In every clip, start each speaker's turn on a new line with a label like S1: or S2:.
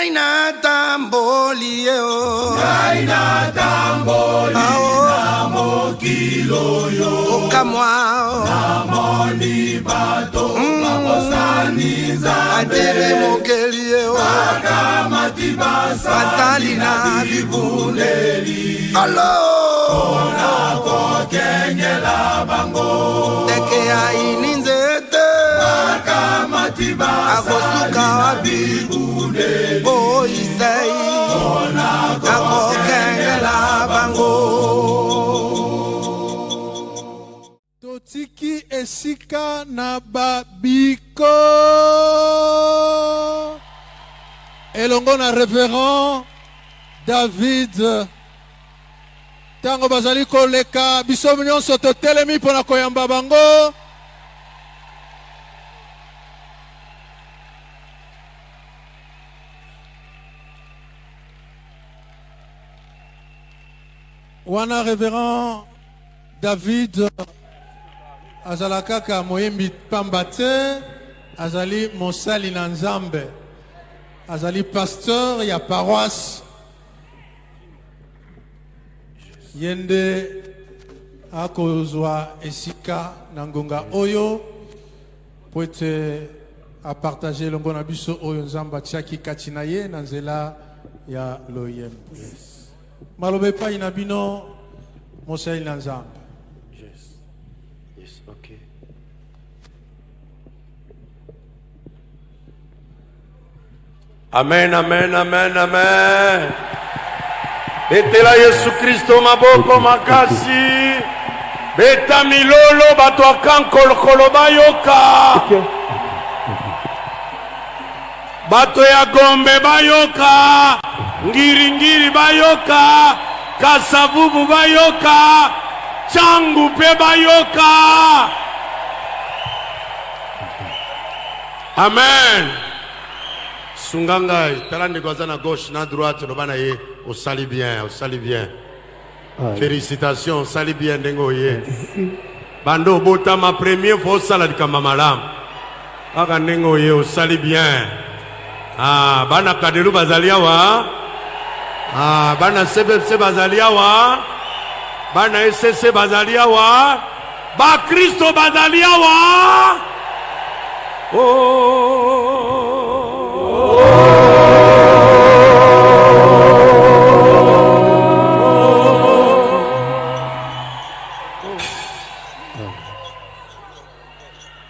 S1: Gaina tamboli o
S2: Gaina tamboli na mokilo yo
S1: Okamwa
S2: na moni bato Bakosani nzambe
S1: Adere mokeli o
S2: Akamati basali na bibuneli
S1: Alo
S2: Ona kokenyela bango
S1: Teke haini nzete
S2: Akamati basali na bibuneli
S1: Boisei Ako kengela bango
S3: Totiki esika na babiko elongo na révérend David tango bazali koleka biso nyonso totelemi mpona koyamba bango. Wana révérend David azalakaka moyembi pamba te azali mosali na Nzambe azali pasteur ya paroisse yende akozwa esika na ngonga oyo po ete apartage elongo na biso oyo Nzambe atiaki kati na ye na nzela ya loyembi. Malobe pa ina bino mosali na Nzambe.
S4: Yes, okay. Amen, amen, amen, amen. Betela Yesu Kristo maboko makasi. Beta milolo bato akankolo kolo bayoka. Bato ya Gombe bayoka. Ngiri ngiri bayoka. Kasavubu bayoka. Changu pe bayoka. Amen. Sunganga, talande na gauche, na droite, no bana ye, au sali bien, au sali bien. Félicitations, sali bien dengo ye. Bando bota ma première fois sala kama malam. Aka dengo ye, au sali bien. Ah, bana kadelu bazalia wa. Ah, bana CBFC bazalia wa. Bana SSC bazalia wa. Ba Kristo bazalia wa.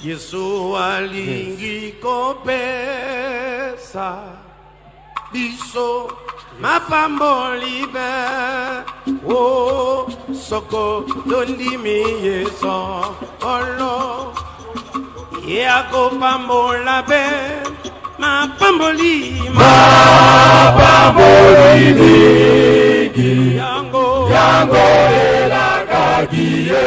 S4: Yesu alingi kopesa biso mapambo libe o soko dondimi yeso olo yako pambola be mapamboli yango elakagie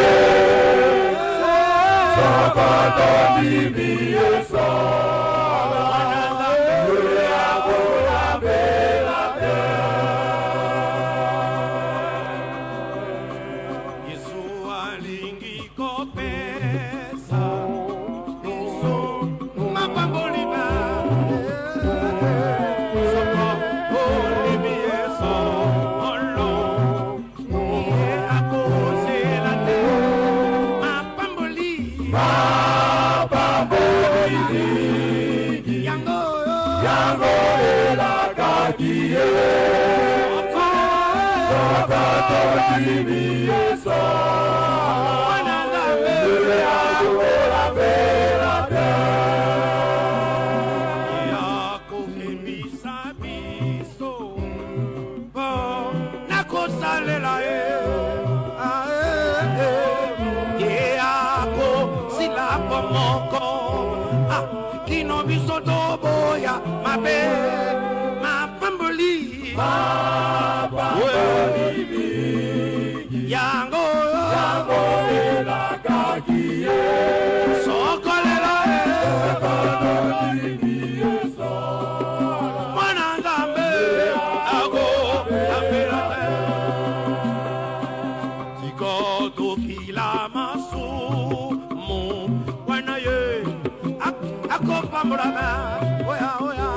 S4: Ako pambrama, oya oya,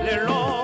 S4: lelo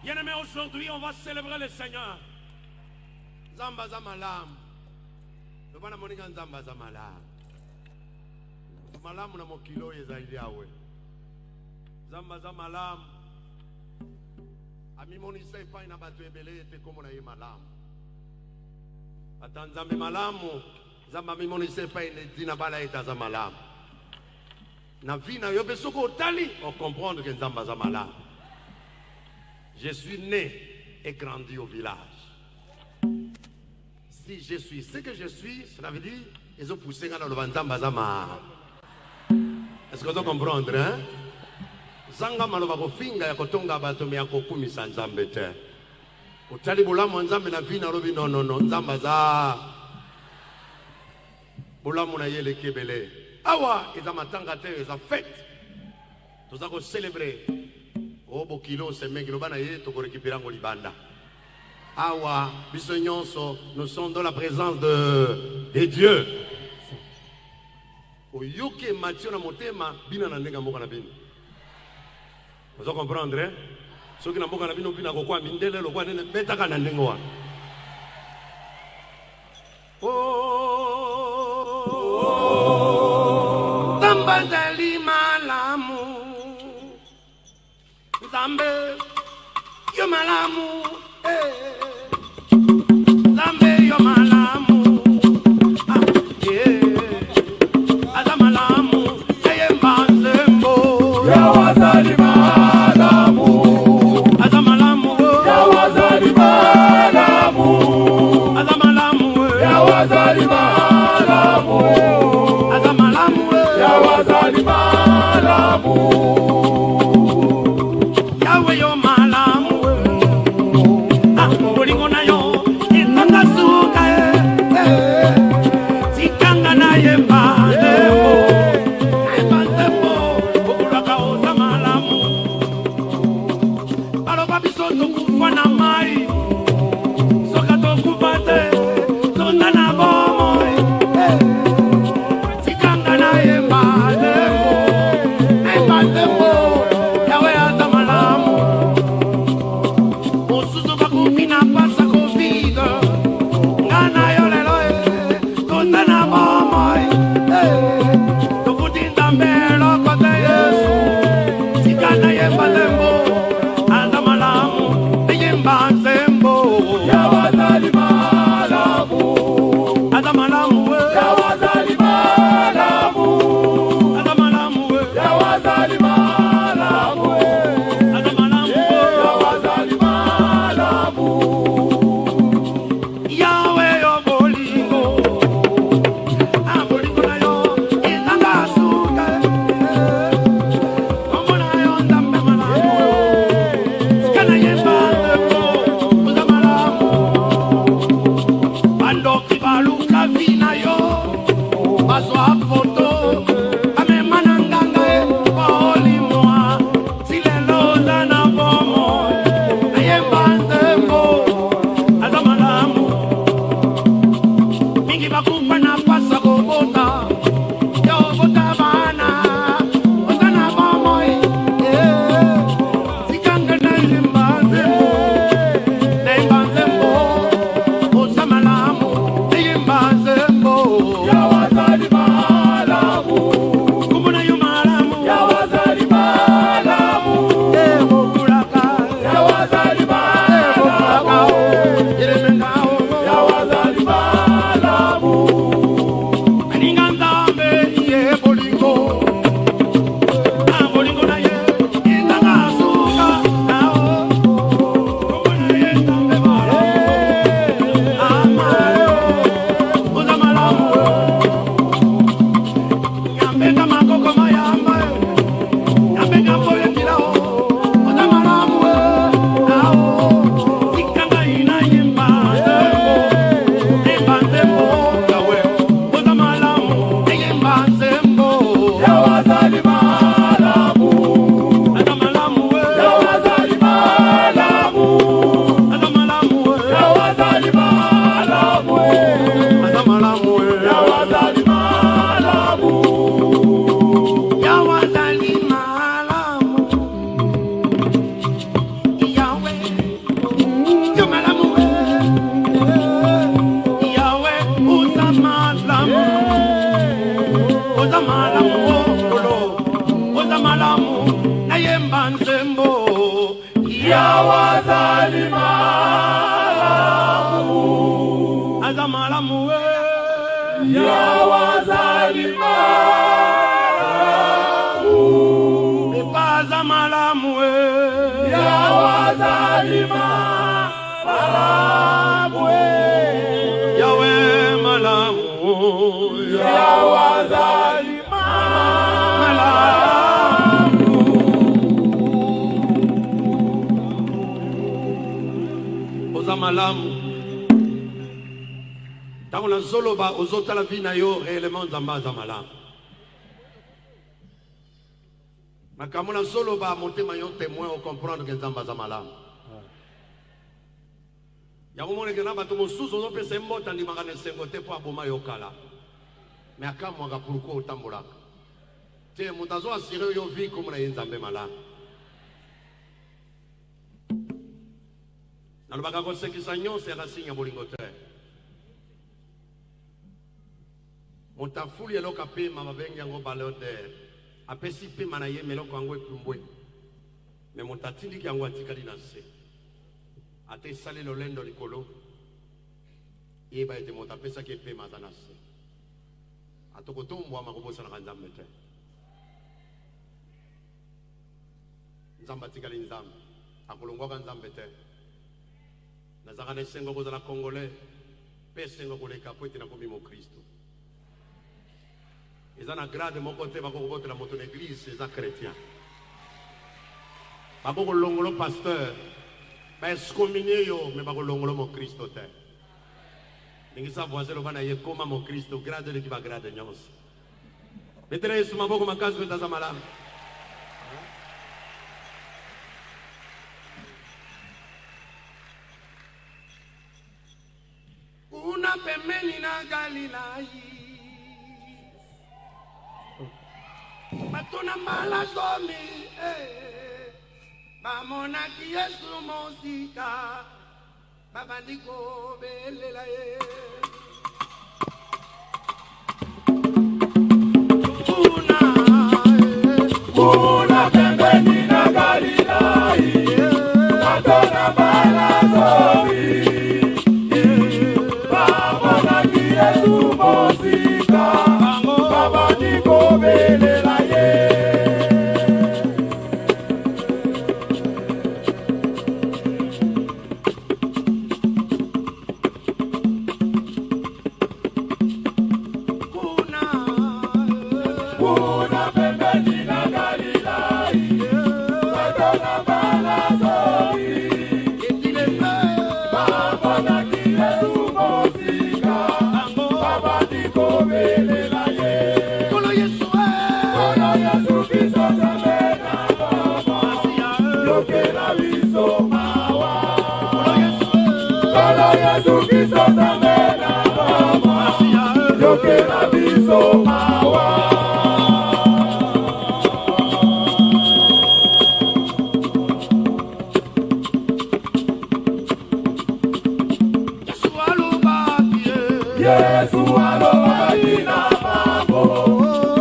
S4: Bien-aimé, aujourd'hui, on va célébrer le Seigneur. Zamba Zamalam. Le bon amour Zamba Zamalam. Malam na mokilo yezaidi awe. Zamba Zamalam. Ami monisa ipai na batu ebele ete komo na ye malam. Atan Zambe malamu. Zamba mi monisa ipai ne dina bala eta Zamalam. Na vina yobe soko otali, on comprend que Zamba Zamalam. Je suis né et grandi au village. Si je suis ce que je suis, cela veut dire ils ont poussé dans le Zamba Zama. Est-ce que vous comprenez, hein? Zanga maloba kofinga ya kotonga bato me ya kokumisa Nzambe te. Otali bolamu Nzambe na vina lobi non non non Nzamba za. Bolamu na yele kebele. Awa eza matanga te eza fête. Toza ko célébrer. Obo kilo semeki lobana ye to ko récupérer ngo libanda. Awa biso nyonso nous sommes dans la présence de Dieu. Oyoke matio na motema bina na ndenga mboka na bino. Vous comprendre, hein? Ceux qui n'ont pas de bina kokwa mindele lokwa nene betaka na ndenga wa. Oh, Zamba zali malamu. Zambe yo malamu. Zambe yo malamu.
S5: Malamu
S4: Naimba nzembo
S2: ya wazalimu,
S4: azamalamu we
S2: ya wazalimu,
S4: epaza malamu we
S2: ya wazalimu, malamu
S4: yawe malamu
S2: ya wazalimu,
S4: malamu oza malamu tango na zoloba ozotala vi na yo réellement nzambe aza malamu makambo na zoloba motema yo témoin ocomprendre ke nzambe aza malamu yango moneke na bato mosusu ozopesa mbota ndimaka na esengo te mpo aboma yo kala me akamwaka pourkui otambolaka te moto azo asire yo vi komona ye nzambe malamu nalobaka kosekisa nyonso ya kasinya bolingo te moto afuli eloko apema babengi yango baleodere apesi pema na ye meloko yango epumbwe me moto atindiki yango atikali na se ate esali lolendo likolo yeba ete moto apesaki epema aza na se atokotombwama kobosanaka nzambe te nzambe atikali nzambe akolongwaka nzambe te nazaka na esengo kozala congolais mpe esengo koleka po ete nakomi mokristo eza na grade moko te bakokobotela moto na eglise eza chrétien bakokolongolo pasteur baescominie yo me bakolongolo mokristo te ndenge sa voisin loba na ye koma mokristo grade eleki bagrade nyonso betela yesu maboko makasi mpe taza malamu kuna pembeni na Galilai batuna mbala zomi bamonaki Yesu mosika babandi kobelela ye kuna
S2: pembeni na Galilai batuna mbala zomi bamonaki Yesu mosika babandi kobelela ye kuna pembeni na Galilai batuna mbala zomi bamonaki Yesu mosika babandi kobelela ye
S4: Kolo Yesu
S2: Kolo Yesu Kristo jamena baba yokela biso mawa Kolo Yesu Kristo jamena baba yokela biso mawa Yesu alobaki na mambo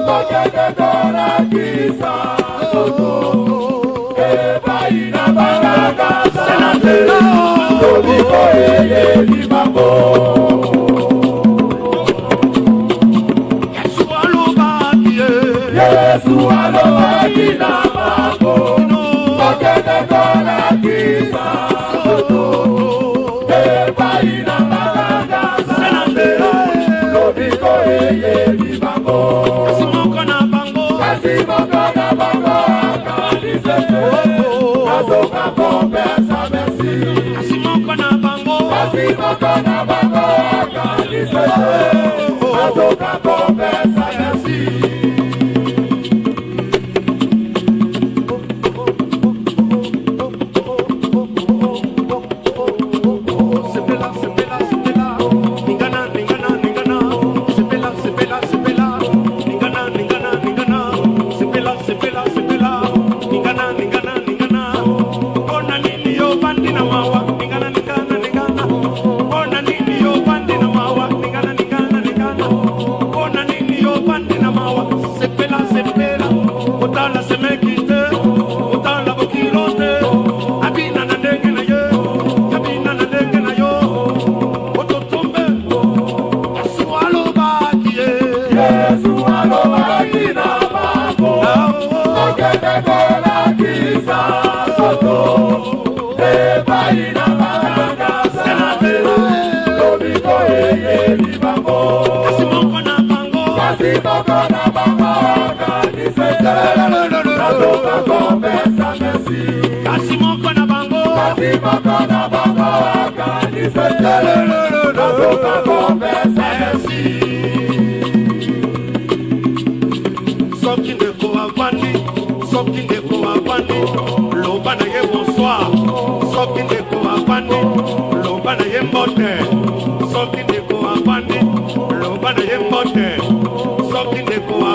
S2: bakekekora kisa toto ebai na bakakasa tobiko eyeli mambo Yesu alobaki na mambo bakekekora kisa toto ebai na bakakasa tobiko eyeli mambo
S4: Kasimoko na bango
S2: akalisete nazoka kopesa merci
S4: Kasimoko na bango
S2: akalisete nazoka kopesa merci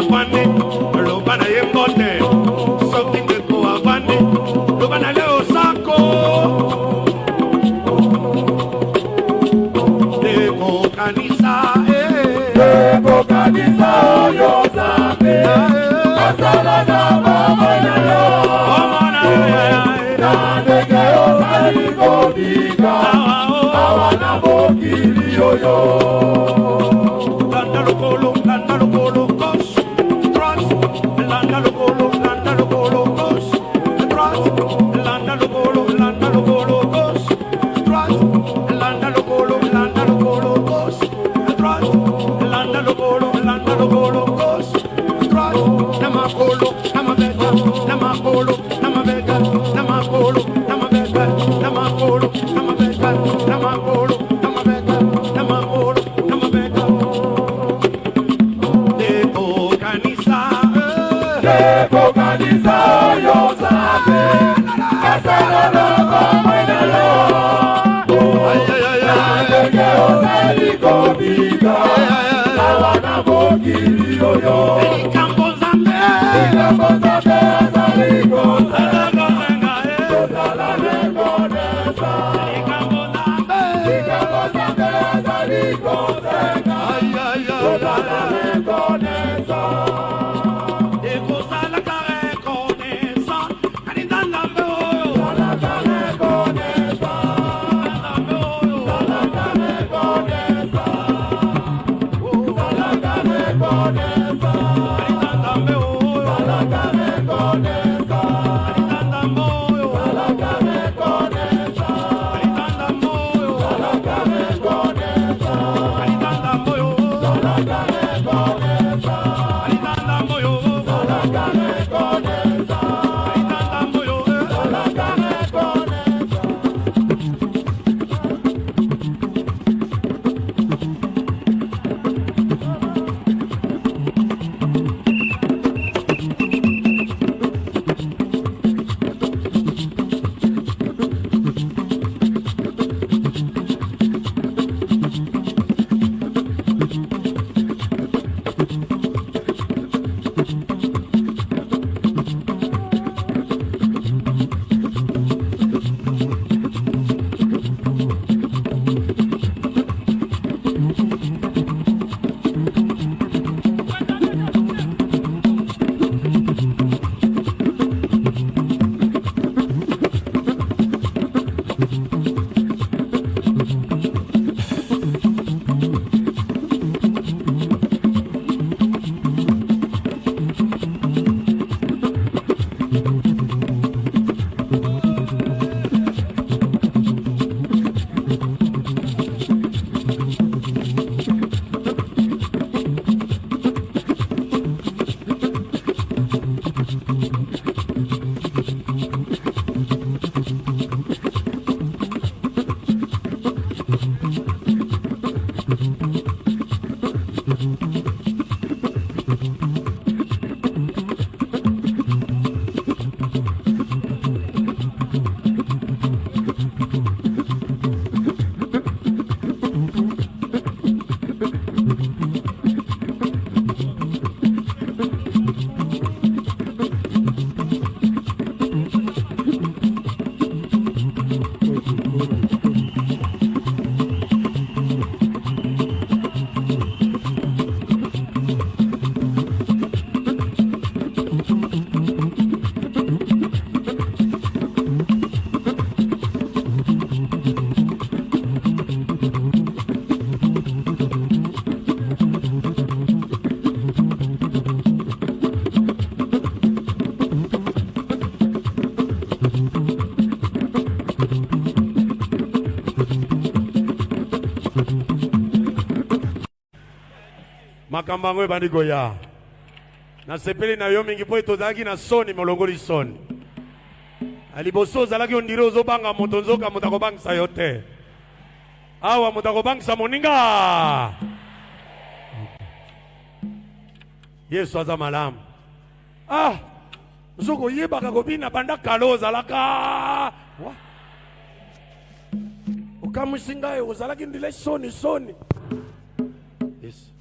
S4: afandi loba na ye mbote soki ndeko afandi loba na leo sako deko kanisa
S2: oyo Nzambe asala na bamwana yo na ndenge ozali kobika awa na mokili oyo.
S4: Landa lokolo gauche droite landa lokolo gauche droite landa lokolo gauche droite landa lokolo gauche droite landa lokolo gauche droite namakolo namabeka namakolo namabeka namakolo namabeka namakolo namabeka namakolo namabeka namakolo namabeka deko
S2: kanisa oyo Nzambe asala na bamwana yo na ndenge ozali kobika awa na mokili oyo.
S4: likambo Nzambe
S2: azali kozala rekonesa
S4: likambo Nzambe
S2: azali kosenga kozala rekonesa
S4: ekozalaka reconnaissant kanisa Nzambe oyo
S2: zalaka rekonesa
S4: Nzambe oyo
S2: zalaka rekonesa zalaka rekonesa
S4: kanisa Nzambe oyo
S2: zalaka rekonesa
S4: kanisa Nzambe oyo
S2: zalaka rekonesa
S4: kanisa Nzambe oyo
S2: zalaka rekonesa
S4: kanisa Nzambe oyo
S2: zalaka rekonesa
S4: kanisa Nzambe oyo
S2: zalaka rekonesa
S4: kanisa Nzambe oyo
S2: zalaka rekonesa.
S4: makambango ebandi koya nasepeli na yo mingi po tozalaki na soni molongoli soni aliboso ozalaki ondire ozobanga moto nzoka moto akobangisa yo te awa moto akobangisa moninga Yesu aza malamu nzoko oyebaka kobina banda kalo ozalaka okamwisi ngai ozalaki ndile soni Yes.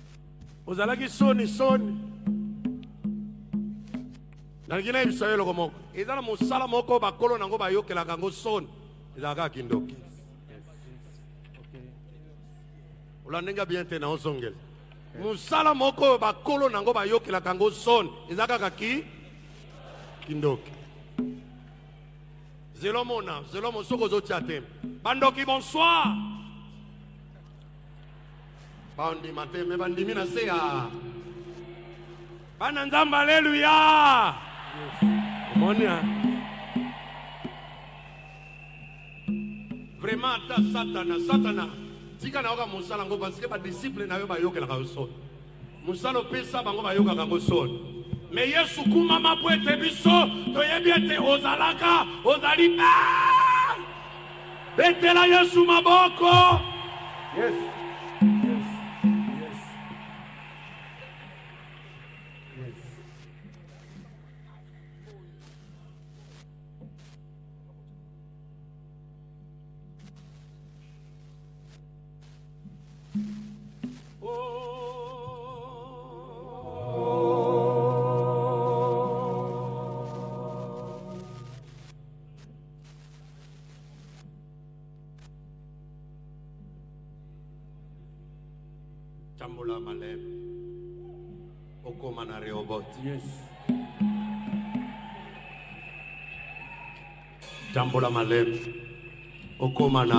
S4: Ozalaki soni Nangina ibisayelo komoko. Ezala musala moko bakolo nango bayokela kango son. Ezaka kindoki. Ulandenga bien te na ozongel. Musala moko bakolo nango bayokela kango son. Ezaka kaki kindoki. Zelomona, zelomo soko zotiatem. Bandoki bonsoir. Bandi matin me bandimi na sea. Bananzamba alléluia. Monia. Vraiment ta satana. Tika na oka musala ngo parce que ba disciple na yo ba yoka la kaso. Musala pesa bango ba yoka kango son. Mais Yesu kuma mapwete biso to yebiete ozalaka ozali ba. Betela Yesu maboko.
S5: Yes.
S4: Chambola malem. Okoma na Rehoboth.
S5: Yes.
S4: Chambola malem. Okoma na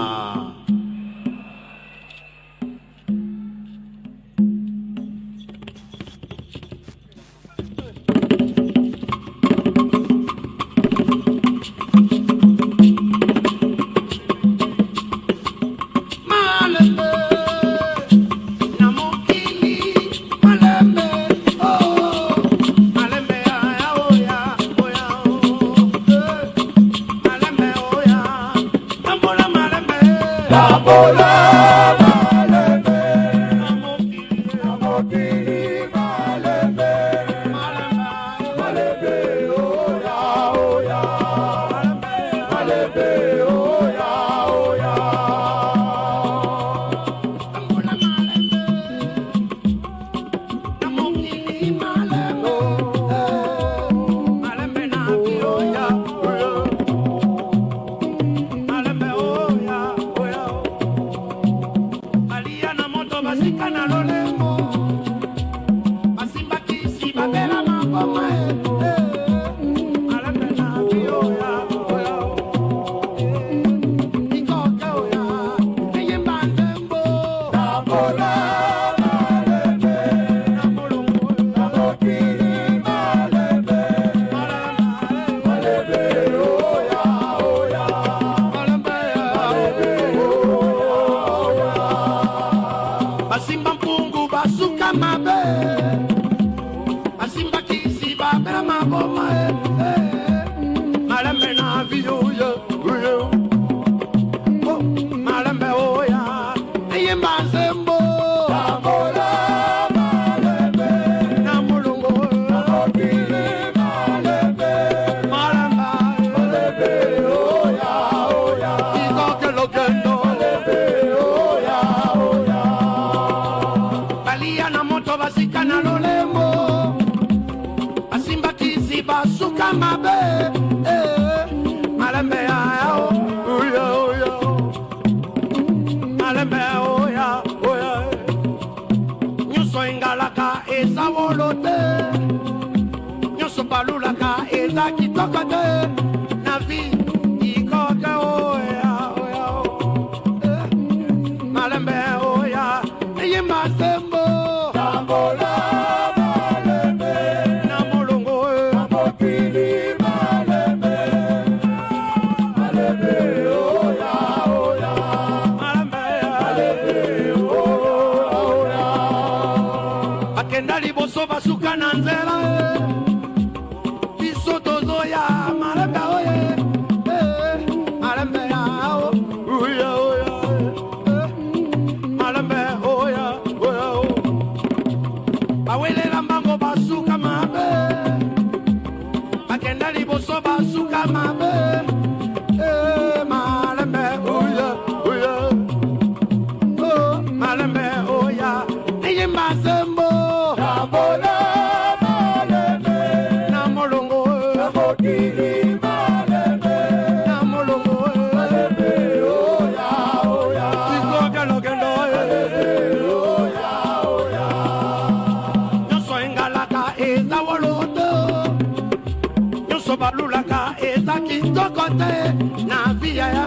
S4: mute na via ya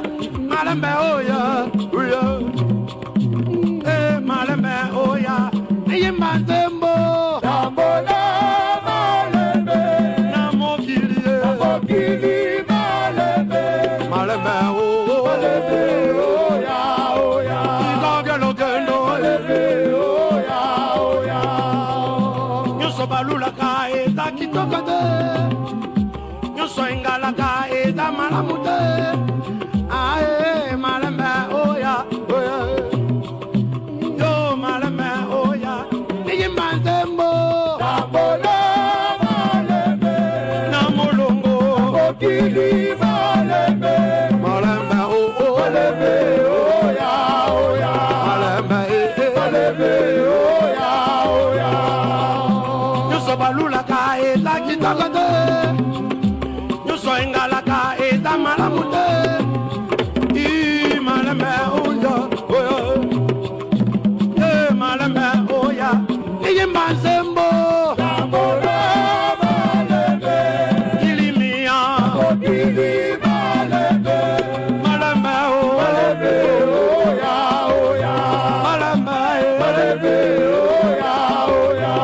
S4: malembe oya oya malembe oya yimba nzembo
S2: Tambola malembe,
S4: na mokili
S2: mokili malembe,
S4: malembe
S2: malembe oya oya,
S4: igogelo kendo
S2: oya oya.
S4: nyuso balulaka eza kitoko te nyuso engalaka eza malamu te ae malembe oya oya yo malembe oya niyimba nzembo
S2: Tambola malembe,
S4: na molongo
S2: mokili malembe,
S4: malembe
S2: malembe oya oya,
S4: malembe
S2: malembe oya oya.
S4: nyuso balulaka eza kitoko te nyuso engalaka eza malamu te I malembe oya oya malembe oya niyimba nzembo
S2: Tambola malembe,
S4: ilimia
S2: mokili malembe,
S4: malembe
S2: malembe oya oya,
S4: malembe
S2: malembe oya oya.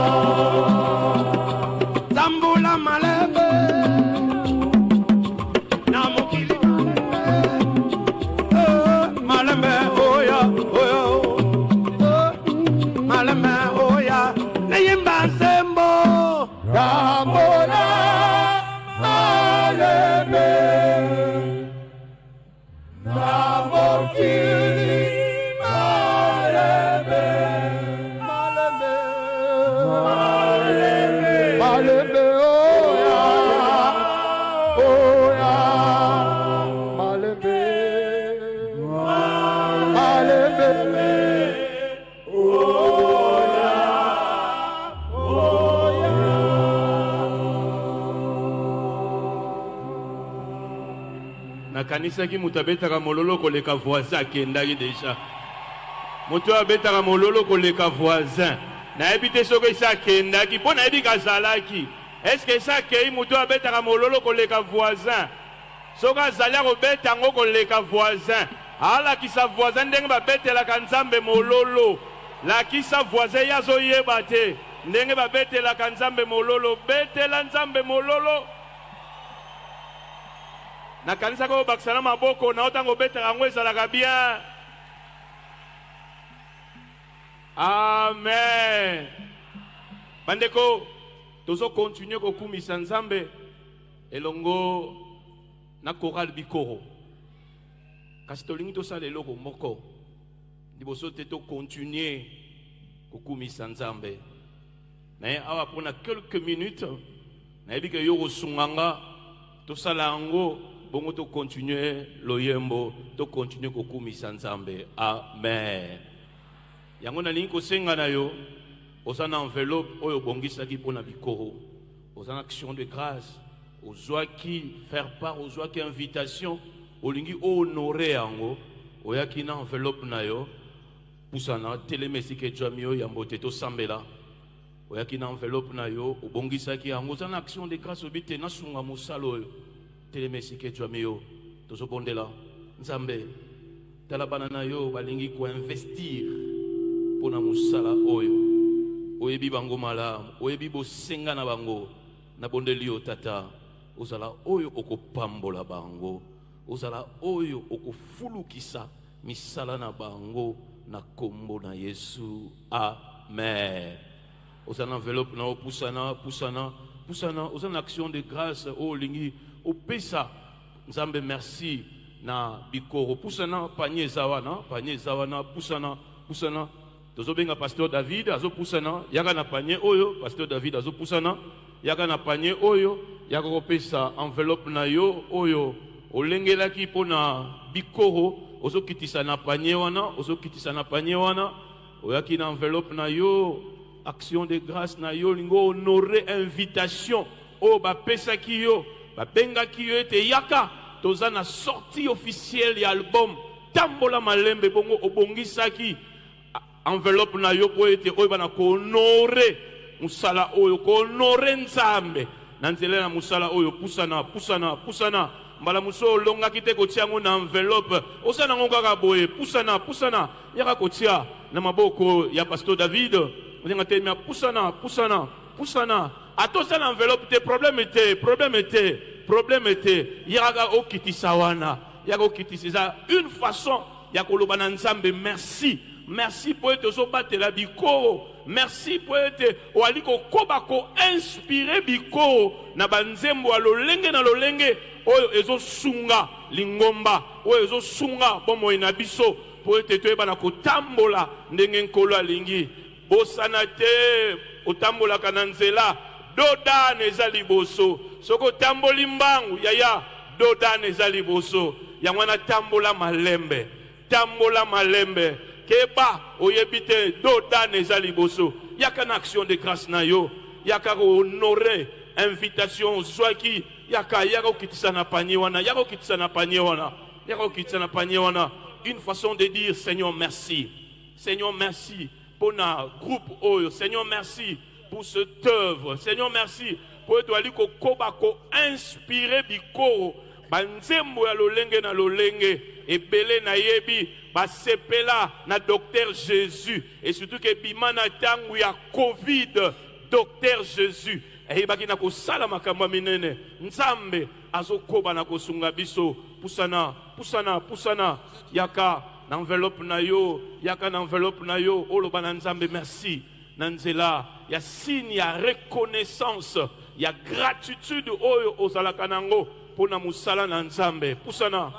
S4: zambula malembe na mokili malembe oya oya malembe oya niyimba nzembo
S2: Tambola malembe, na mokili malembe,
S4: malembe
S2: malembe oya oya, malembe malembe
S5: nakanisaki moto abetaka mololo koleka voisin akendaki deja moto abetaka mololo koleka voisin nayebi te soki esi akendaki mpo nayebi kazalaki eske esi akei moto abetaka mololo koleka voisin soki azali akobeta yango koleka voisin alakisa voisin ndenge babetelaka nzambe mololo lakisa voisin ye azoyeba te ndenge babetelaka nzambe mololo betela nzambe mololo nakanisa ko bakisa na maboko na otango betaka yango ezalaka bien amen bandeko tozo continue kokumisa nzambe elongo na chorale bikoro kasi tolingi tosala eloko moko liboso te tocontinue kokumisa nzambe naye awa mpona quelques minutes nayebi ke yo kosunganga tosala yango bongo to continuer loyembo to continuer kokumisa nzambe amen yango nalingi kosenga na yo oza na enveloppe oyo bongisaki mpona bikoro oza na action de grâce ozwaki faire part ozwaki invitation olingi honore yango oyaki na enveloppe na yo pusana telemesika ejwami yo yambo te tosambela oyaki na enveloppe na yo obongisaki yango oza na action de grâce obi te nasunga mosala oyo telemesika ejwami yo tozobondela nzambe tala bana na yo balingi koinvestir mpona mosala oyo oyebi bango malamu oyebi bosenga na bango nabondeli yo tata ozala oyo okopambola bango ozala oyo okofulukisa misala na bango na kombo na Yesu amen ozala na enveloppe na pusana ozala na action de grâce olingi opesa nzambe merci na bikoro pusana panier zawana pusana tozobenga pasteur David azopusana yaka na panier oyo pasteur David azopusana yaka na panier oyo yaka kopesa enveloppe na yo oyo olengelaki mpona bikoro ozokitisa na panier wana oyaki na enveloppe na yo action de grâce na yo lingo honorer invitation oyo bapesaki yo babengaki yo ete yaka toza na sortie officielle ya album tambola malembe bongo obongisaki enveloppe na yo po ete oyo bana kohonore musala oyo kohonore nzambe na nzela na musala oyo pusana mbala muso longa kite kotia ngo na enveloppe osana ngo kaka boye pusana yaka kotia na maboko ya pasteur David on te mia pusana atosa na enveloppe te problème était yaka okitisa wana yaka okitisa une façon ya koloba na Nzambe merci pour être ozobatela bikoro merci pour être oaliko kobako inspiré bikoro na banzembo ya lolenge na lolenge oyo ezosunga lingomba oyo ezosunga bomoi na biso pour être toyeba na kotambola ndenge nkolo alingi bosana te otambolaka na nzela dodane eza liboso soko otamboli mbangu yaya dodane eza liboso yango wana tambola malembe keba oyebite dodane eza liboso yaka na action de grâce na yo yaka honorer invitation zwaki yaka okitisa na panier wana une façon de dire Seigneur merci pour na groupe oyo Seigneur merci pour cette œuvre Seigneur merci pour toi liko kobako inspirer bikoro banzembo ya lolenge na lolenge ebele na yebi basepela na docteur Jésus et surtout que bimana tangu ya Covid docteur Jésus eyebaki na kosala makambo minene Nzambe azokoba na kosunga biso pusana yaka na enveloppe na yo oloba na Nzambe merci na nzela ya signe ya reconnaissance ya gratitude oyo ozalaka nango pona musala na Nzambe pusana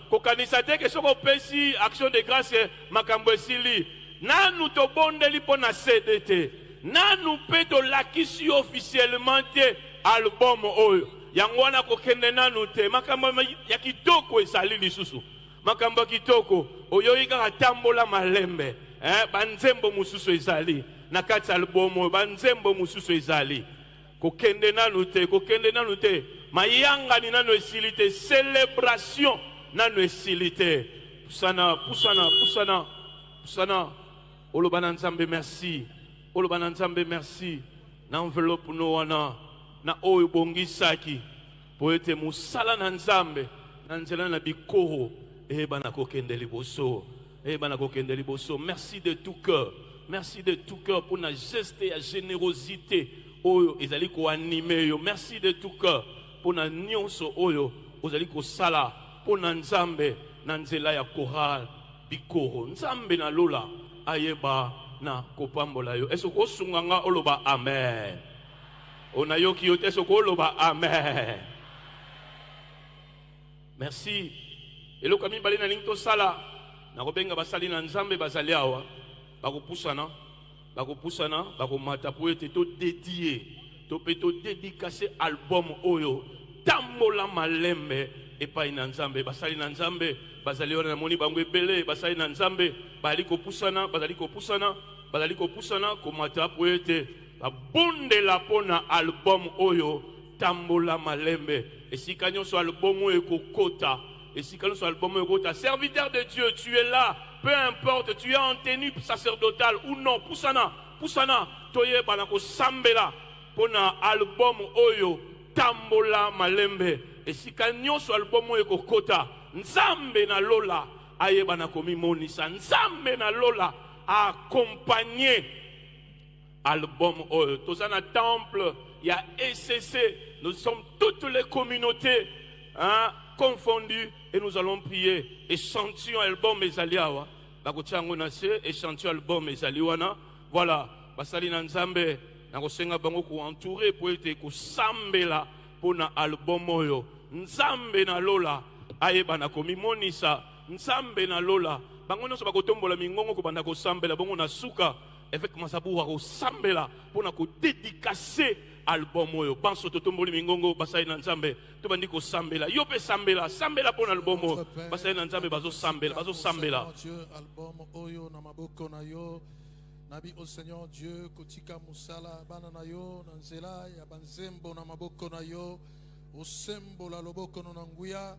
S5: kokanisa te ke soko pesi action de grâce makambo esili nanu to bondeli pona CDT nanu pe to lakisi officiellement te album oyo yango wana kokende nanu te makambo ya kitoko esali lisusu makambo kitoko oyo kaka tambola malembe banzembo mususu ezali na kati album oyo banzembo mususu ezali kokende nanu te mayanga ni nanu esili te célébration nanu esili te pusana oloba na Nzambe merci na enveloppe no wana na oyo bongisaki po ete musala na Nzambe na nzela na bikoro bana kokende liboso merci de tout cœur pour na geste ya générosité oyo ezali ko animer yo merci de tout cœur pour na nyonso oyo ozali ko sala pour na Nzambe na nzela ya choral bikoro Nzambe na lola ayeba na kopambola yo esoko sunganga oloba amen onayoki yo esoko oloba amen merci eloko mibali na lingi tosala na kobenga basali na Nzambe bazali awa bakopusana bakomata po ete to dédier to pe to dédicacer album oyo tambola malembe epai na Nzambe basali na Nzambe bazali wana moni bango ebele basali na Nzambe bazali kopusana komata po ete babondela pona album oyo tambola malembe esika nyonso album oyo ekokota serviteur de Dieu tu es là peu importe tu es en tenue sacerdotale ou non pusana toyeba na kosambela pona album oyo tambola malembe esika nyonso album oyo ekokota Nzambe na lola ayeba na komimonisa Nzambe na lola accompagner album oyo tozana temple il y a ECC nous sommes toutes les communautés confondues et nous allons prier échantillon album ezaliawa bakotiango na se échantillon album ezaliwana voilà basali na Nzambe na kosenga bango ko entourer pour être ko sambela pona album oyo Nzambe na lola ayeba na komimonisa Nzambe na lola bango nyonso bakotombola mingongo ko banda ko sambela bongo na suka avec masabu ko sambela pona ko dédicacer album oyo banso totomboli mingongo basali na Nzambe to bandi ko sambela yo pe sambela pona album oyo basali na Nzambe bazo sambela
S3: album oyo na maboko na yo nabi o Seigneur Dieu kotika musala bana na yo na nzela ya banzembo na maboko na yo osembo la loboko na nguya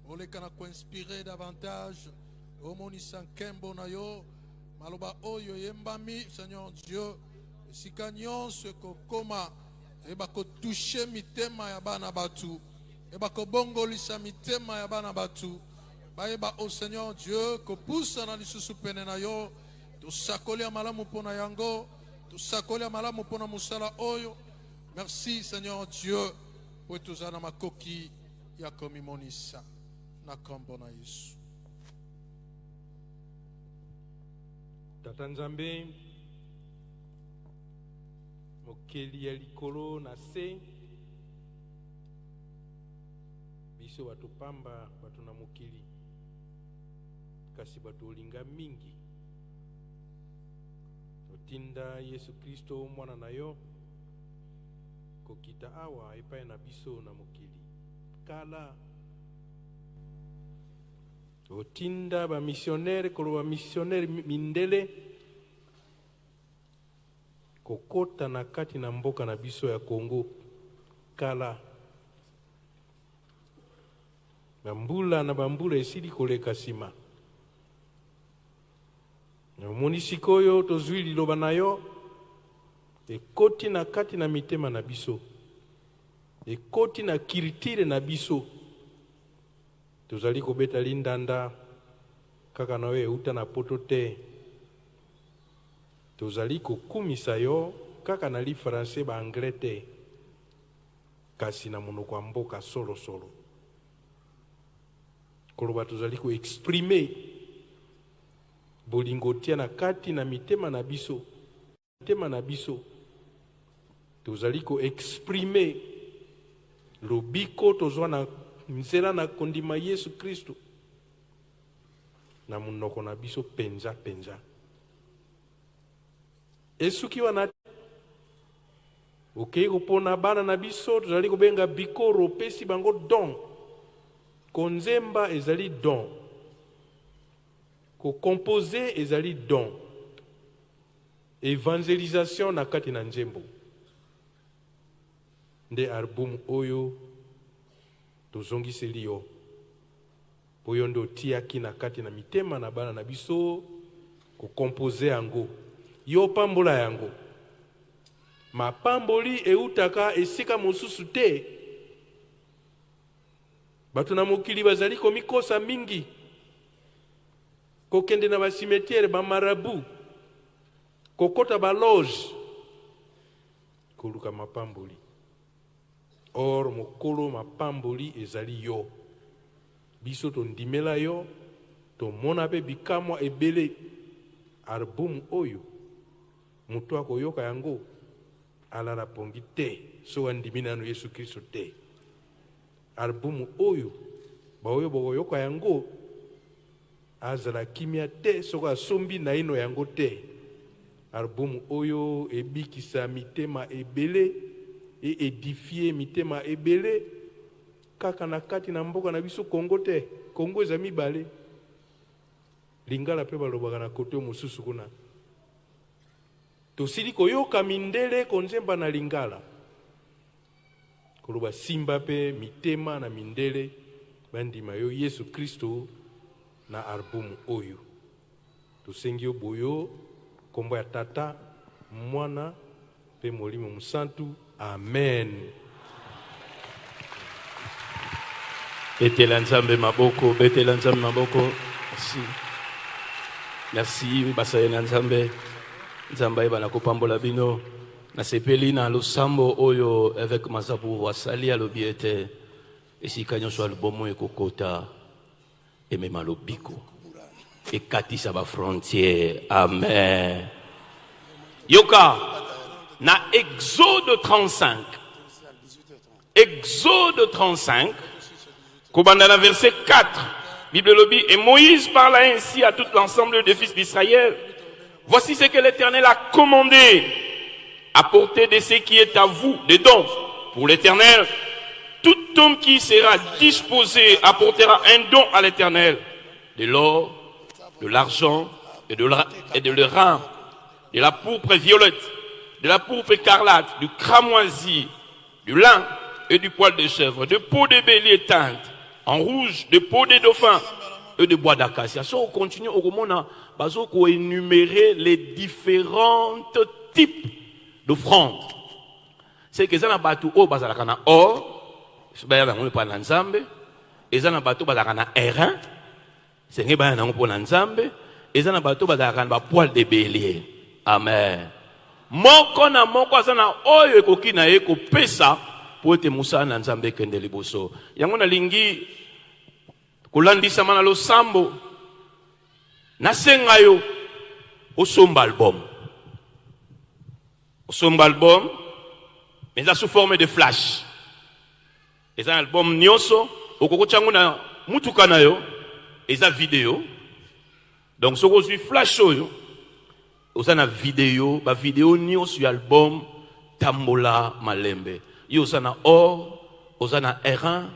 S3: oleka na ko inspirer davantage omonisa nkembo na yo maloba oyo yembami Seigneur Dieu sika nyonso kokoma ebako toucher mitema ya bana batu, ebako bongolisa mitema ya bana batu. Baeba au Seigneur Dieu ko poussa na lisusu pene na yo, to sakoli malamu pona yango, to sakoli malamu pona musala oyo. Merci Seigneur Dieu pour tozana makoki ya komimonisa na kombo na Yesu.
S6: Tata Nzambe mokeli ya likolo na se biso bato pamba bato na mokili kasi bato olinga mingi otinda Yesu Kristo mwana na yo kokita awa epai na biso na mokili kala otinda ba missionnaire koloba missionnaire mindele kokota na kati na mboka na biso ya Congo kala bambula na bambula esili koleka sima na monisikoyo tozwi liloba na yo ekoti na kati na mitema na biso ekoti na kiritire na biso tozali kobeta lindanda kaka na yo euta na poto te tozali kokumisa yo kaka na li français ba anglais te kasi na monoko ya mboka solo solo koloba tozali ko exprimer bolingo tia na kati na mitema na biso tozali ko exprimer lobiko tozwa na nzela na kondima Yesu Kristo na monoko na biso penza esuki wana okei kopona bana na biso tozali kobenga bikoro pesi bango don konzemba ezali don ko composer ezali don evangelisation na kati na nzembo nde album oyo tozongiseli yo oyo ndo tiaki na kati na mitema na bana na biso ko composer yango yo pambola yango mapamboli eutaka esika mosusu te bato na mokili bazali komikosa mingi kokende na basimetiere bamarabu kokota baloge koluka mapamboli or mokolo mapamboli ezali yo biso tondimela yo tomona pe bikamwa ebele album oyo mutu akoyoka yango alala pongi te so andimi nano Yesu Kristo te album oyo baoyo bokoyoka yango azala kimia te soko asombi na ino yango te album oyo ebikisa mitema ebele e édifier mitema ebele kaka na kati na mboka na biso Kongo te Kongo eza mibale lingala pe balobaka na kote mosusu kuna tosili koyoka mindele konzemba na lingala koloba simba pe mitema na mindele bandima yo Yesu Kristo na album oyo tosengi yo boyo kombo ya Tata Mwana pe Molimo Musantu amen.
S5: Betela Nzambe maboko, betela Nzambe maboko. Merci. Merci basayena Nzambe. Nzambe bana kopambola bino na sepeli na losambo oyo avec mazabu wasali alobi ete esika nyonso alubomo ekokota emema lobiko ekatisa ba frontière amen. Yoka na Exode 35 Exode 35 kobanda na verset 4 Bible lobby et Moïse parla ainsi à tout l'ensemble des fils d'Israël. Voici ce que l'Éternel a commandé. Apportez de ce qui est à vous des dons pour l'Éternel. Tout homme qui sera disposé apportera un don à l'Éternel. De l'or, de l'argent et de l'airain, de la pourpre violette, de la pourpre écarlate, du cramoisi, du lin et du poil de chèvre, de peau de bélier teinte, en rouge, de peau de dauphin et de bois d'acacia. Si on continue, on va énumérer les différents types d'offrandes. c'est que ezana batu o bazalaka na or baya bango pa na nzambe ezana batu bazalaka na airain senge baya nango po na nzambe ezana batu bazalaka na ba poil de bélier. Amen. Moko na moko azana oyo ekoki na ye kopesa po ete musala na nzambe ekende liboso. Yango nalingi kolandisama na losambo nasenga yo osomba album. Osomba album mais ça sous forme de flash. Et un album nyonso okoko changu na mutuka na yo eza vidéo. Donc ce que flash oyo osana vidéo, ba vidéo nyonso ya album Tambola Malembe. Yo osana or, osana airain,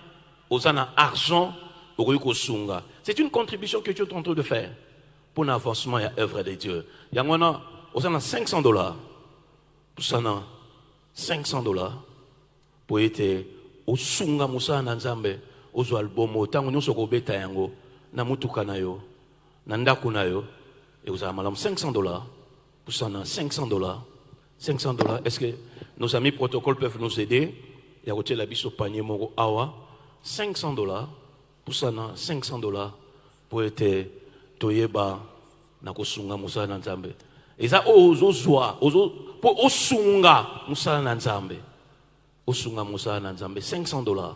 S5: osana argent okoyiko sunga. C'est une contribution que tu es en train de faire pour l'avancement et l'œuvre de Dieu. Yangona osana $500 pour sana $500 pour être au sunga musa na nzambe ozo albumo tango nyonso ko beta yango na mutuka na yo na ndako na yo et vous avez malam $500 pour ça $500. Est-ce que nos amis protocoles peuvent nous aider? Il y a côté la biso panier moko awa $500 pour ça $500 pour être toyeba na ko sunga musa na nzambe. Et ça ozo zwa ozo pour osunga musa na nzambe. Osunga musa na nzambe $500.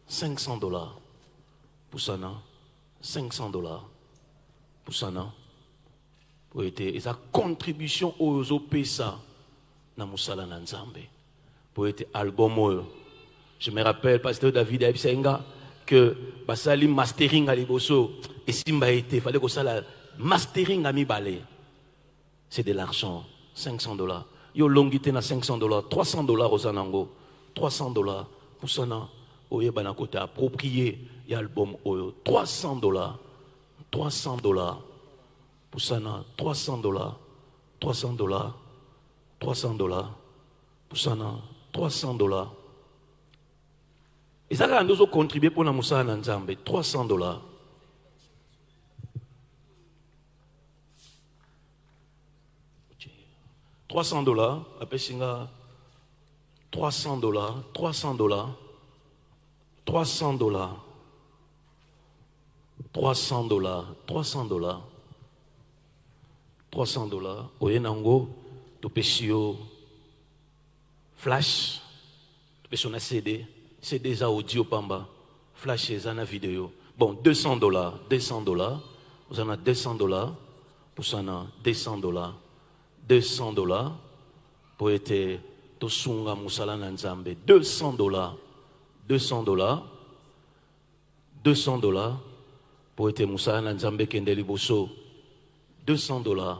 S5: $500 pour ça $500 pour ça pour être et sa contribution aux pesa na musala na nzambe pour être album. Je me rappelle pasteur David Aibsenga que basali mastering à liboso et simba été fallait que ça la mastering à mi balé. C'est de l'argent. $500. Yo longité na $500, $300 aux anango, $300 pour ça na oye bana côté approprié y album oyo $300 pour ça na $300 pour ça na $300 et ça quand nous contribuer pour na musa na nzambe $300. $300, après singa $300, $300, oyenango to pesio flash to pesio na CD za audio pamba flash za na vidéo. Bon, $200, vous en avez $200 pour ça na $200 pour être to sunga musala na nzambe. $200 pour être musala na nzambe kende liboso. $200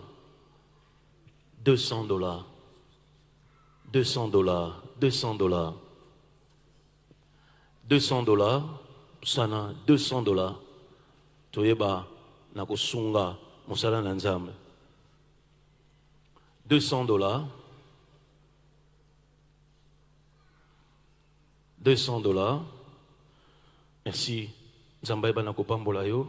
S5: sana $200 toyeba na kosunga musala na nzambe. $200 merci nzambe bana kopambola yo.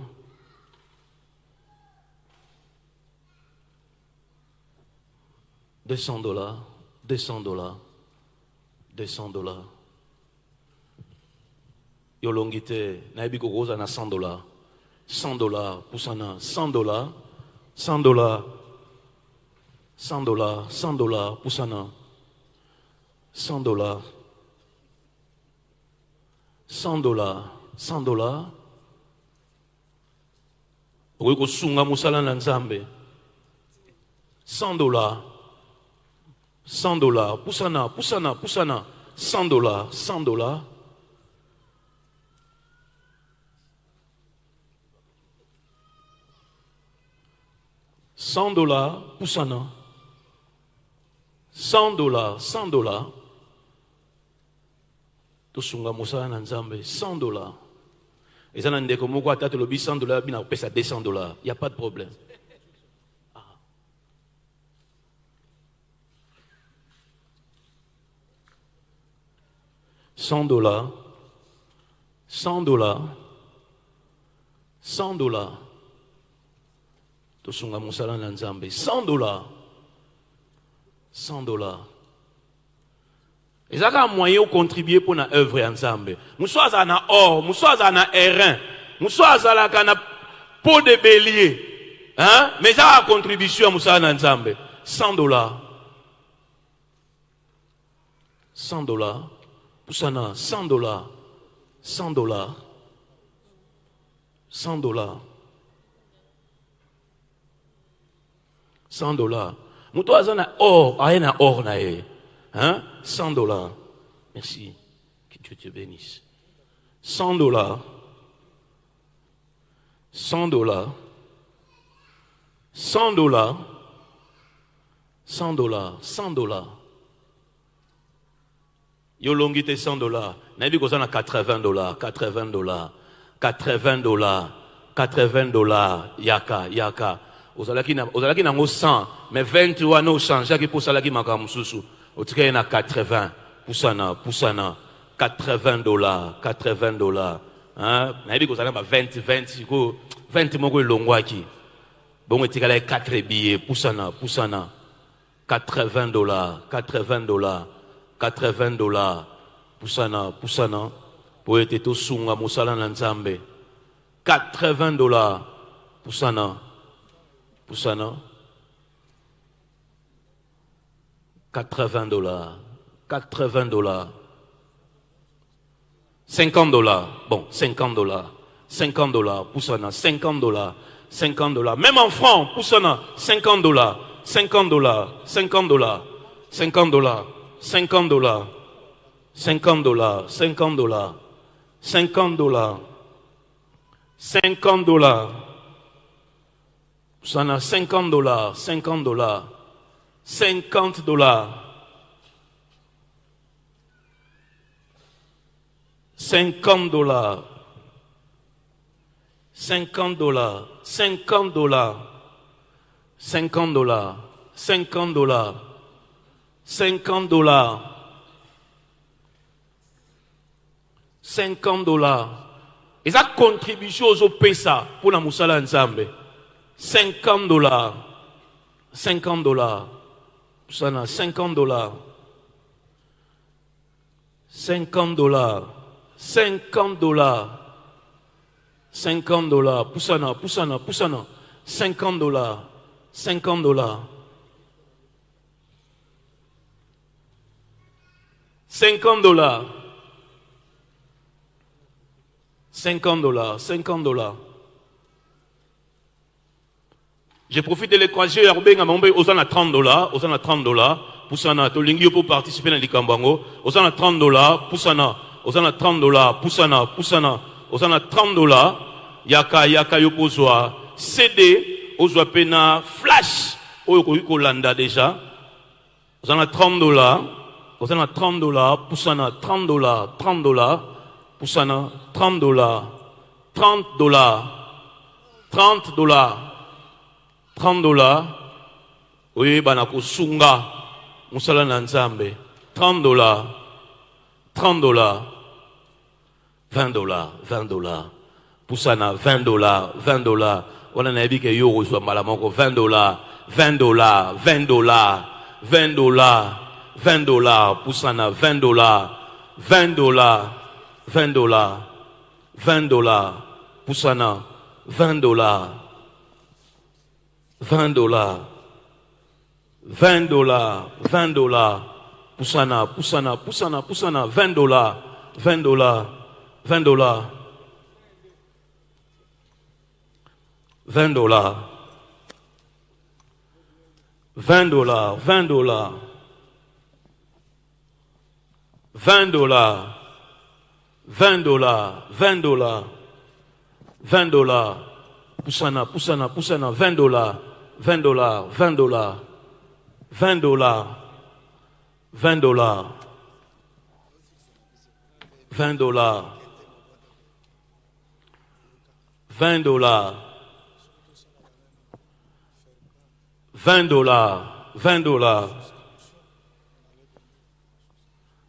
S5: $200 yo longité na yebi kokoza na $100 pour sana $100 pour sana $100 okoki kosunga mosala na nzambe. $100 pusana $100 pusana $100 tosunga mosala na nzambe. $100 eza na ndeko moko ata tolobi $100 bina kopesa $200, il y a pas de problème. $100 tosunga mosala na nzambe. $100 Et ça a un moyen de contribuer pour une œuvre ensemble. Nous sommes en or, nous sommes en airain, nous sommes en peau de bélier. Hein? Mais ça a une contribution nous sommes ensemble. $100. $100. Pour ça, $100. $100. $100. $100. Nous sommes en or, en or. Hein? $100. Merci. Que Dieu te bénisse. $100. $100. $100. $100. $100. Yo longité $100. Nabi ko sana $80. $80. $80. $80. Yaka. Ozalaki na 100, mais 20 wana o changer ki pour salaki makamususu. Otika na 80. Poussana. $80. $80. Hein? Nabi ko sana ba 20 ko 20 moko longwaki. Bon etika la 4 billets. Poussana. $80. $80. $80. Poussana. Pour être tout sunga musala na nzambe. $80. Poussana. $80. $80. $50. Bon, $50. $50. Poussana. $50. $50. Même en francs, poussana. $50. $50. $50. $50. $50. $50. $50. $50. $50. Ça n'a $50. $50. $50. $50. $50. $50. $50. $50. $50. $50. Et ça contribution aux PESA pour la Moussala ensemble. $50. $50. Ça n'a $50. $50. $50. $50. Poussana. $50. $50. $50. $50. $50. Je profite de l'équation urbaine à Mumbai, aux $30, $30, Poussana, Tolingio pour participer dans les Kambango, aux $30, Poussana, aux $30, Poussana, aux $30, Yaka Yopozwa, CD, aux Pena, Flash, au Landa déjà, aux $30, aux $30, Poussana, $30, Poussana, $30, $30. Oui, banako sunga. Musala nanzambe. $30. $30. $20. Poussana, $20. On a dit que yo reçoit malamanko $20. $20. Poussana, $20. $20. Poussana, $20. $20. Poussana, $20. $20. Poussana, $20.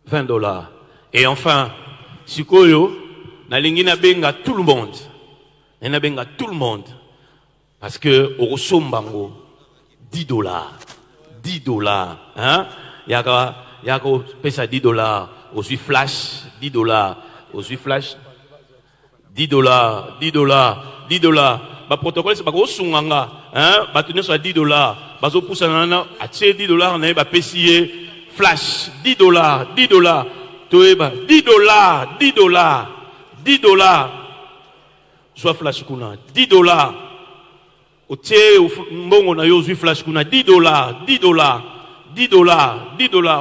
S5: $20. Et enfin, Sikoyo, na lingi na benga tout le monde. Na benga tout le monde. Parce que au sombango $10. $10. Hein? Yaka yako pesa $10 aussi flash $10 aussi flash $10 ba protocole c'est ba ko sunganga hein ba tenir sur $10 ba zo poussa nana a $10 na ba pesier flash $10 toeba $10 soit flash kuna $10 o tie mbongo na yo zui flash kuna $10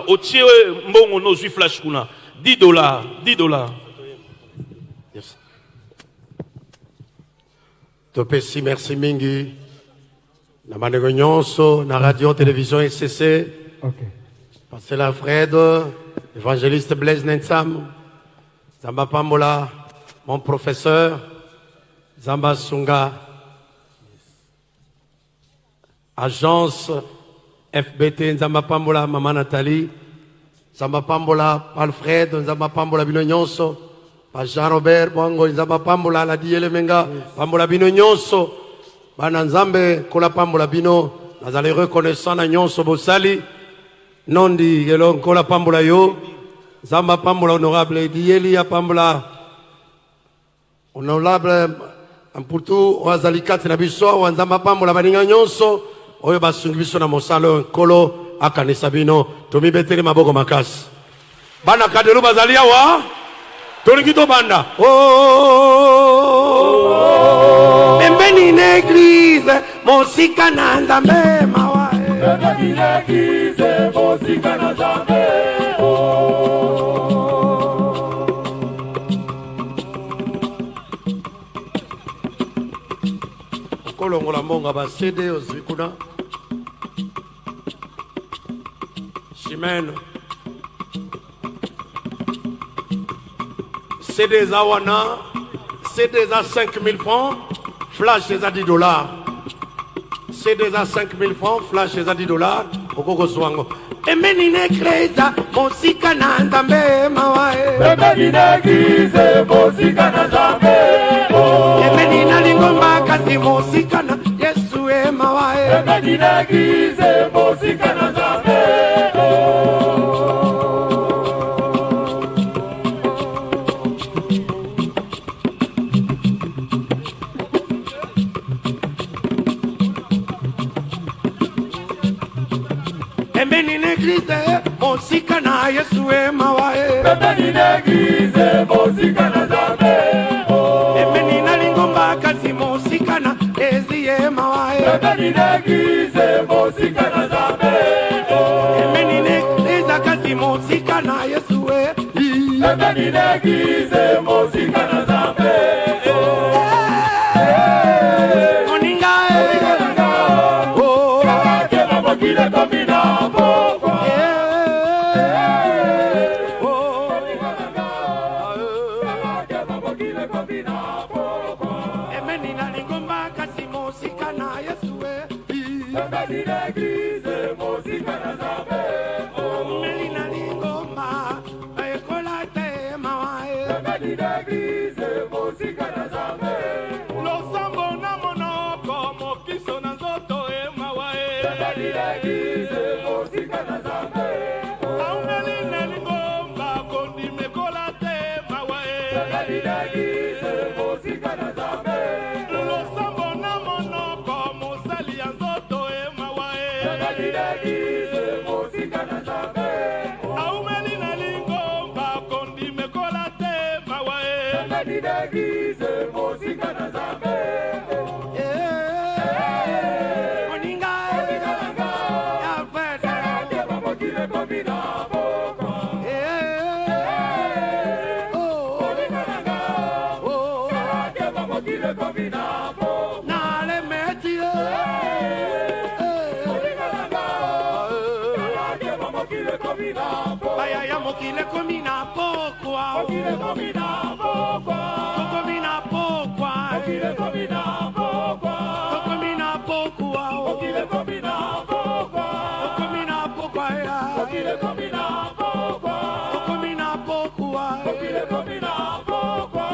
S5: o tie mbongo no zui flash kuna $10 yes.
S4: Topesi merci mingi na manego nyonso na radio télévision SCC.
S2: Okay.
S4: Pasteur Alfred, évangéliste Blaise Nensam, Zamba Pambola, mon professeur, Zamba Sunga, agence FBT Zamba Pambola, Maman Nathalie, Zamba Pambola, Alfred, Zamba Pambola Bino Nyonso, Jean-Robert Bongo, Zamba Pambola, la Diele Menga, Pambola Bino Nyonso, Bana Nzambe, Kola Pambola Bino, Nazale reconnaissant na Nyonso Bosali, Nondi, Gelon Kola Pambola Yo, Zamba Pambola honorable, Dieli ya Pambola, honorable, Amputu, Oazalikat na Biso, Wanzamba Pambola Baninga Nyonso, Oyo Basungi Biso na Mosalo, Kolo, Akanisa Bino, Tomi Beteli Maboko Makas. Bana Kadelu Bazalia wa? Torikito Banda. Oh, Mbeni n'église, Mosika na Nzambe mawa.
S2: Mbeni n'église, Mosika na Nzambe.
S4: Kolongola mbonga ba CD ozikuna. Chimene. CD za wana, CD za 5000 francs, flash za $10. CD za 5000 francs, flash za $10. Okoko swango. Emeni nekreza, Mosika na Nzambe mawae.
S2: Mbeni n'église, Mosika na Nzambe.
S4: Emeni na lingomba kasi Mosika na Yesu mawae.
S2: Mbeni n'église, Mosika na Nzambe.
S4: Mbeni n'église, Mosika na Yesu mawae.
S2: Mbeni n'église, Mosika na Nzambe.
S4: Mbeni na lingomba kasi Mosika na Yesu mawae.
S2: Mbeni n'église, Mosika na Nzambe.
S4: Mbeni n'église kasi Mosika na Yesu
S2: Mbeni n'église, Mosika na Nzambe.
S4: Moninga
S2: oh, kala mokile komina pokwa. Kala mokile komina pokwa.
S4: Mbeni na lingomba kasi Mosika na Yesu
S2: Mbeni n'église, Mosika na Nzambe.
S4: Mbeni na lingomba ekola te mawae.
S2: Mbeni n'église, Mosika na Nzambe.
S5: losambo na monoko mokiso na nzoto emawae
S2: Mbeni n'église, Mosika na Nzambe.
S5: aungeli na lingomba kondimekola te mawae
S2: Mbeni n'église, Mosika na Nzambe.
S5: losambo na monoko mosali ya nzoto emawae
S2: Mbeni n'église, Mosika na Nzambe.
S5: aumeli na lingomba kondimekola te mawae
S2: Mbeni n'église, Mosika na Nzambe.
S4: Moninga
S2: Kala mokile komina pokwa. Kala mokile komina pokwa.
S4: Nale metie
S2: Kala mokile komina pokwa.
S4: Baya ya mokile komina pokwa
S2: Mokile komina pokwa.
S4: Komina pokwa
S2: Mokile komina pokwa.
S4: Komina pokwa
S2: Mokile komina pokwa.
S4: Komina pokwa
S2: Mokile komina pokwa.
S4: Komina pokwa
S2: Mokile komina pokwa.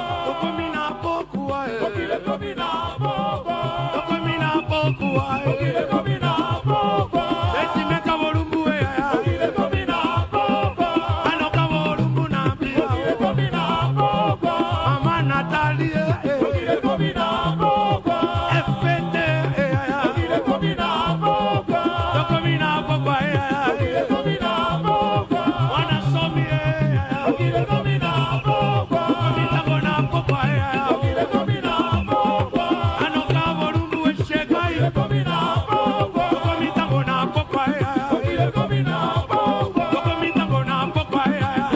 S4: Komina pokwa
S2: Mokile komina pokwa.
S4: Komina pokwa
S2: Mokile komina pokwa.
S4: Eti meka volumbu
S2: Mokile komina pokwa.
S3: Nathalie,
S2: Okile komina pokwa.
S3: FPT,
S2: Okile komina pokwa.
S3: Dokomina Pokwa,
S2: Okile komina pokwa.
S3: Wana Somi,
S2: Okile komina pokwa.
S3: Dokomita Gona Pokwa,
S2: Okile komina pokwa.
S3: Anoka Volungu Shekai,
S2: Okile komina pokwa.
S3: Dokomita Gona Pokwa,
S2: Okile komina pokwa.
S3: Dokomita Gona Pokwa,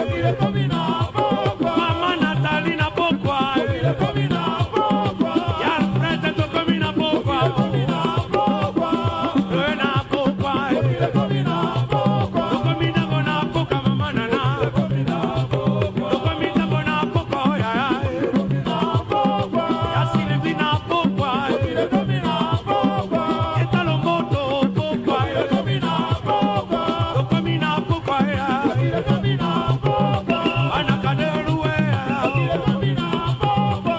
S2: Okile komina pokwa.
S3: Mama Nathalie na Pokwa,
S2: Okile komina pokwa.
S3: ya Fred Dokomina Pokwa,
S2: Komina pokwa.
S3: Ena Pokwa,
S2: Okile komina pokwa.
S3: Dokomita Gona Pokwa, Mama Nana,
S2: Komina pokwa.
S3: Dokomita Gona Pokwa,
S2: Komina pokwa.
S3: ya Silvina Pokwa,
S2: Okile komina pokwa.
S3: Etalongoto Pokwa,
S2: Komina pokwa.
S3: Dokomina Pokwa,
S2: Okile komina pokwa.
S3: Anakaderue,
S2: Komina pokwa.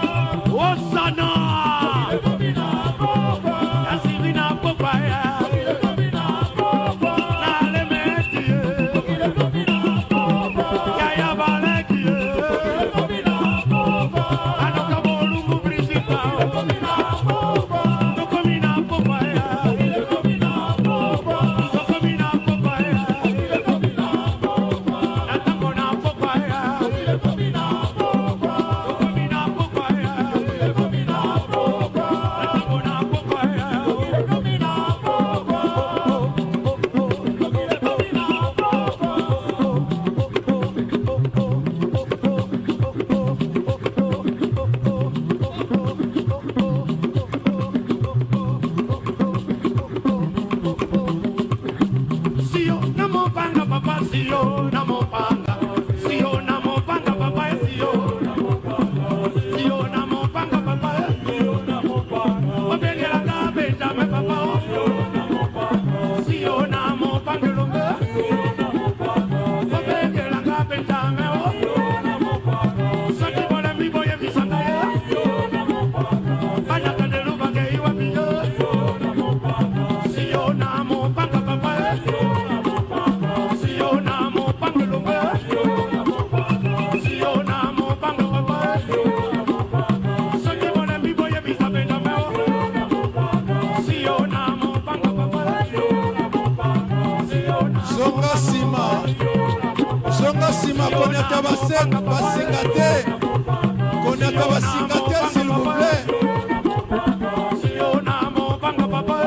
S3: Osana,
S2: Komina pokwa.
S3: ya Silvina Pokwa,
S2: Komina pokwa.
S3: Nalemeti,
S2: Komina pokwa.
S3: Yaya Baleki,
S2: Komina pokwa.
S3: Anoka Volungu Brigitte,
S2: Komina pokwa.
S3: Dokomina Pokwa,
S2: Komina pokwa.
S3: Dokomina Pokwa,
S2: Komina pokwa.
S3: Natangona Pokwa,
S2: Komina pokwa.
S3: Dokomina Pokwa,
S2: Komina pokwa.
S3: Natangona Pokwa,
S2: Komina
S3: Sio namopanga papa, sio namopanga, sio namopanga papa, sio namopanga papa, Obengela ka Benjamin papa, sio namopanga lombe, Obengela ka Benjamin, Sati bole mi boye bisanga ya, Banya kadelu bagay wa biyo, sio namopanga papa, sio namopanga lombe, sio namopanga papa, Sati bole mi boye bisanga Benjamin, sio namopanga papa, sio
S1: Zonga sima. Zonga sima konyaka basinga te. Konyaka basinga te, s'il vous plaît.
S3: sio namopanga papa,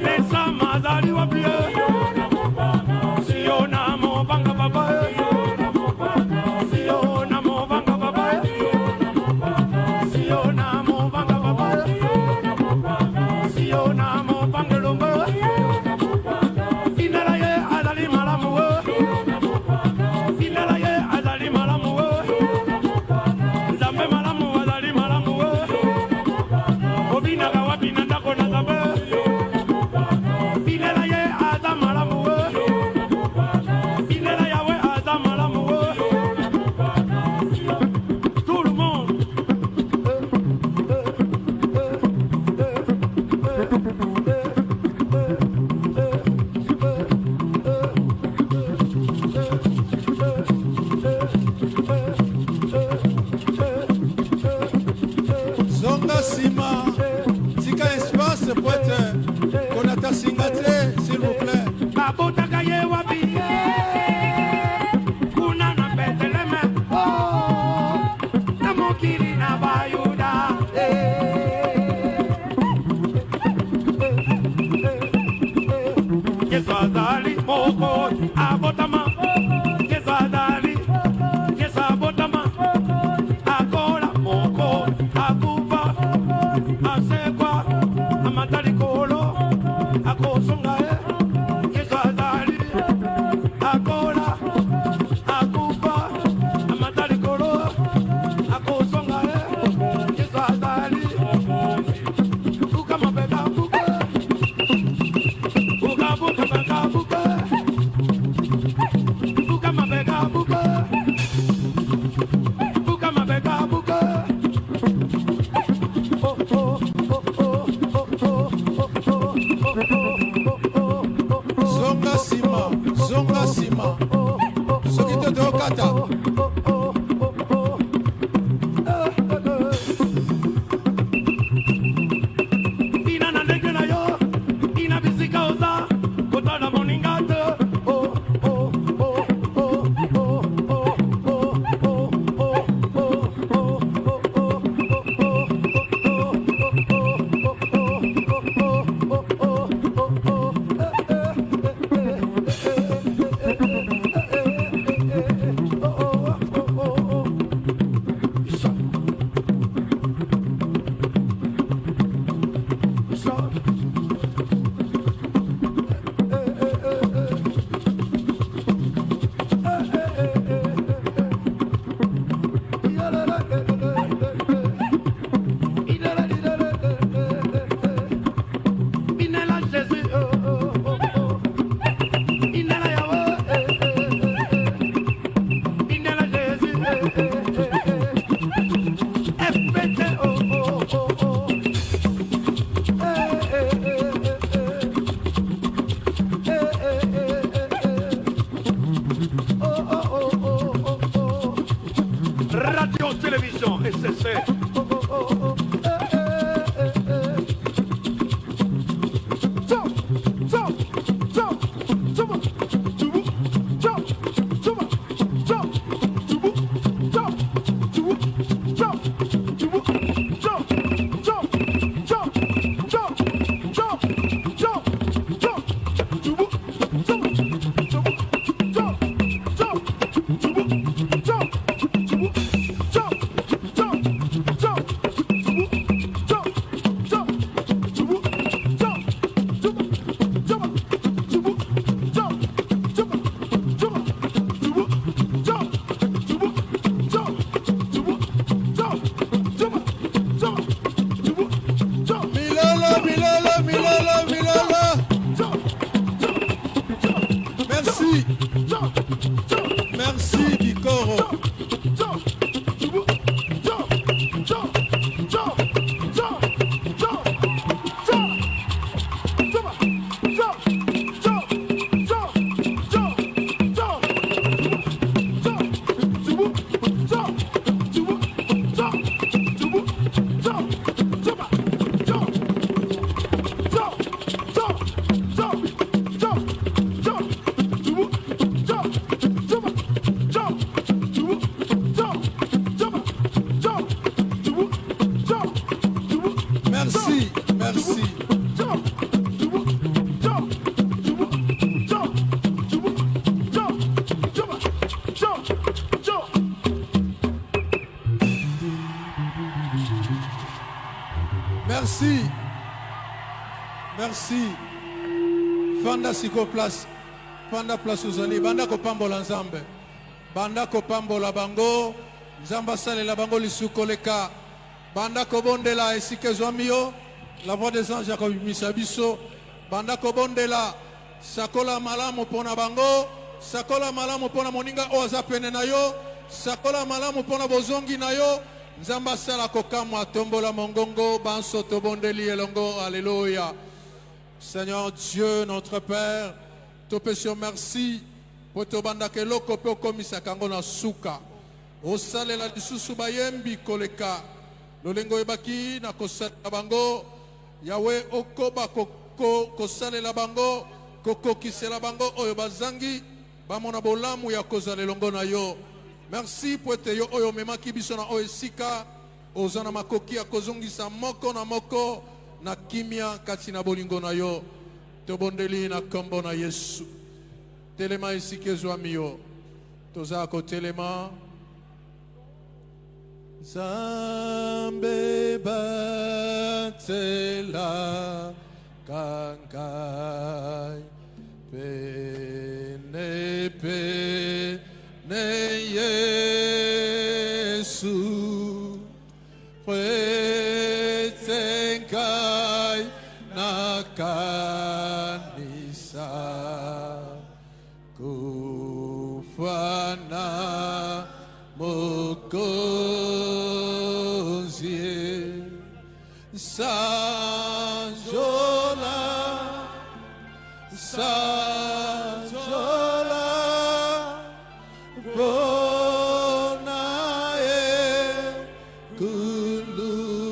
S3: Lesa mazali wa biyo, sio namopanga papa, sio namopanga papa, sio namopanga papa, sio namopanga lombe, Finala ye azali malamu, Finala ye azali malamu, Zambe malamu azali malamu, Obinaga wapi na ndako na zambe, Finala ye aza malamu, Finala yawe aza malamu, tout le monde.
S1: Zonga sima. Tika espace poète. Konata singa te, s'il vous plaît.
S3: Babotaka ye wapi, kuna na Bethleme, na mokili na Bayuda. Yesu azali moko abotama, Yesu azali, Yesu abotama, akola moko akufa, asekwa amatalikolo, akosonga Yesu azali.
S5: Radio Télévision SSR.
S1: Merci Bikoro. Merci, merci. Merci. Merci. Fanda siko place. Fanda place uzali. Banda ko pambola nzambe. Banda ko pambola bango. Nzamba sale la bango lisuko leka. Banda ko bondela esike zwamio. La voix des anges ko misabiso. Banda ko bondela sakola malamu pona bango. Sakola malamu pona moninga oza pene na yo. Sakola malamu pona bozongi na yo. Nzamba sala kokamwa tombola mongongo banso tobondeli elongo. Alléluia. Seigneur Dieu notre Père, te péchons merci pour te banda ke loko pe komisa kango na suka. O sale la disusu bayembi koleka. Lolengo ebaki na kosala bango. Yahweh okoba ko sale la bango koko kisela bango oyo bazangi bamona bolamu ya kozala elongo na yo. Merci pour te yo oyo memaki biso na oyo sika ozana makoki ya kozongisa moko na moko na kimia kati na bolingo na yo. Te bondeli na kombo na Yesu. Telema esike zwami yo. Toza ko telema. Zambe batela kankai pene pene Yesu pretenkai na kanisa kufana mokozie sanjola sanjola bonae kulusu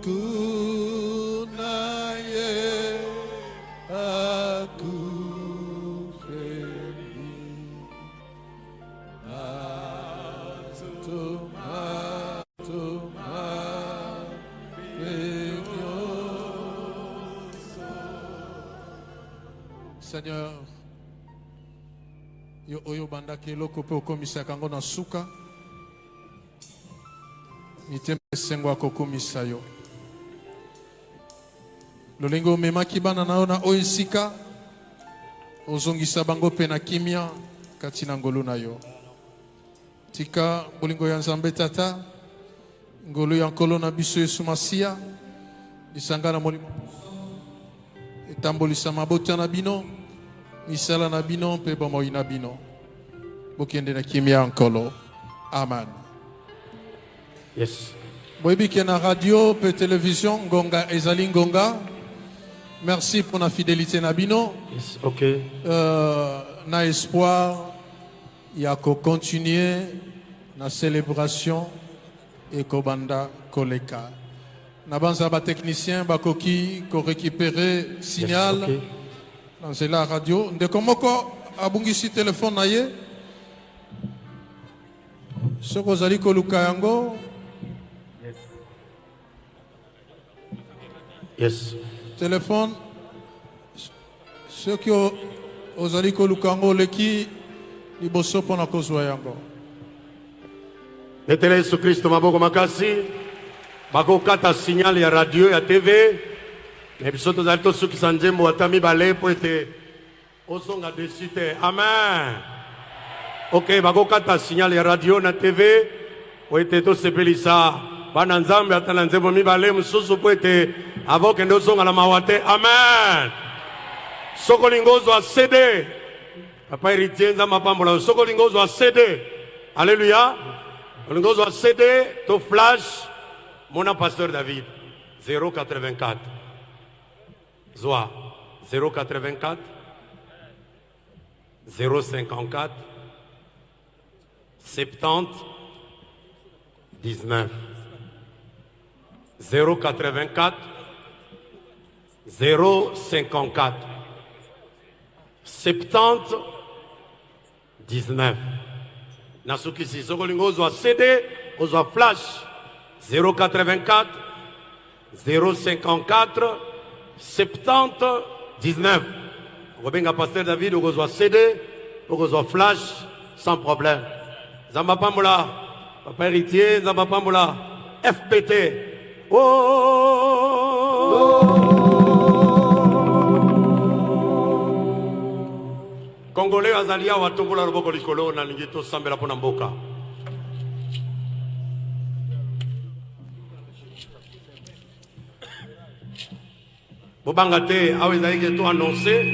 S1: kunaye akufeli Seigneur, yo oyo bandaki eloko pe okomisa kango na suka. Mitema esengo akokomisa yo. Lolengo omemaki bana na yo na oyo esika. Ozongisa bango pe na kimia kati na ngolu na yo. Tika bolingo ya Nzambe tata. Ngolu ya nkolo na biso Yesu Masia. Lisanga na molimo. Etambolisa mabota na bino. Misala na bino pe bomoi na bino. Bokende na kimia nkolo. Amen.
S5: Yes.
S1: Boyebiki na radio pe télévision Ngonga ezali Ngonga. Merci pour la fidélité na bino.
S5: Yes, ok.
S1: Na espoir
S3: ya continuer la célébration et kobanda koleka. Nabanza ba technicien bakoki ko récupérer signal.
S4: Yes, okay.
S3: Dans la radio. Ndekomoko abungisi téléphone na ye. Soko zali koluka yango.
S4: Yes.
S3: Téléphone. Soki ozali koluka yango leki liboso pona kozwa yango.
S4: Netele Yesu Kristo maboko makasi. Bako kata signal ya radio ya TV. Mais biso tozali tosukisa nzembo ata mibale po ete ozonga dessus te. Amen. Ok, bakokata signal ya radio na TV po ete tosepelisa bana nzambe ata na nzembo mibale mosusu po ete avokende ozonga na mawa te. Amen. Soko lingo ozwa CD papa héritier nzambe apambola. Soko lingo ozwa CD. Alléluia. Lingo ozwa CD to flash mona pasteur David 084 Zoa 084 054 70 19 084 054 70 19 Nasukisi Sokolingo ozwa CD ozwa flash 084 054 70 19. Robenga pasteur David ozwa CD ozwa flash sans problème. Zamba Pambola papa héritier Zamba Pambola FPT. Congolais azalia watongola loboko likolo na lingito sambela pona mboka. Bobangate awezalaki to annoncé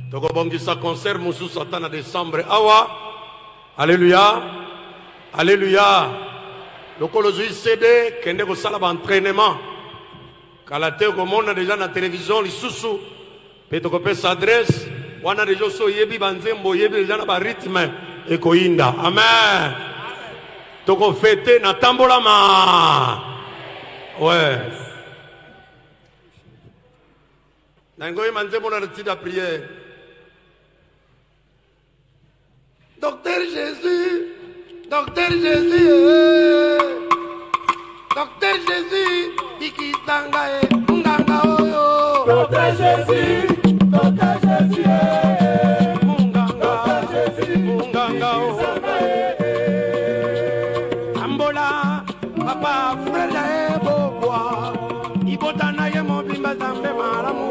S4: tokobongisa concert mosusu ata na décembre awa. Alléluia, alléluia. Lokolo ozwi CD kende kosala baentraînement kala te okomona deja na télévision lisusu mpe tokopesa adresse wana deja oso oyebi banzembo oyebi deja na barythme ekoyinda. Amen. Tokofete na tambolama. Ouais. Nangoy manzembo na retida prière. Docteur Jésus, Docteur Jésus, Docteur Jésus, ikisanga nganga oyo.
S2: Docteur Jésus, Docteur Jésus,
S4: Nganga
S2: Jésus,
S4: nganga Ambola papa frère boboa ibotana ye mobimba zambe malamu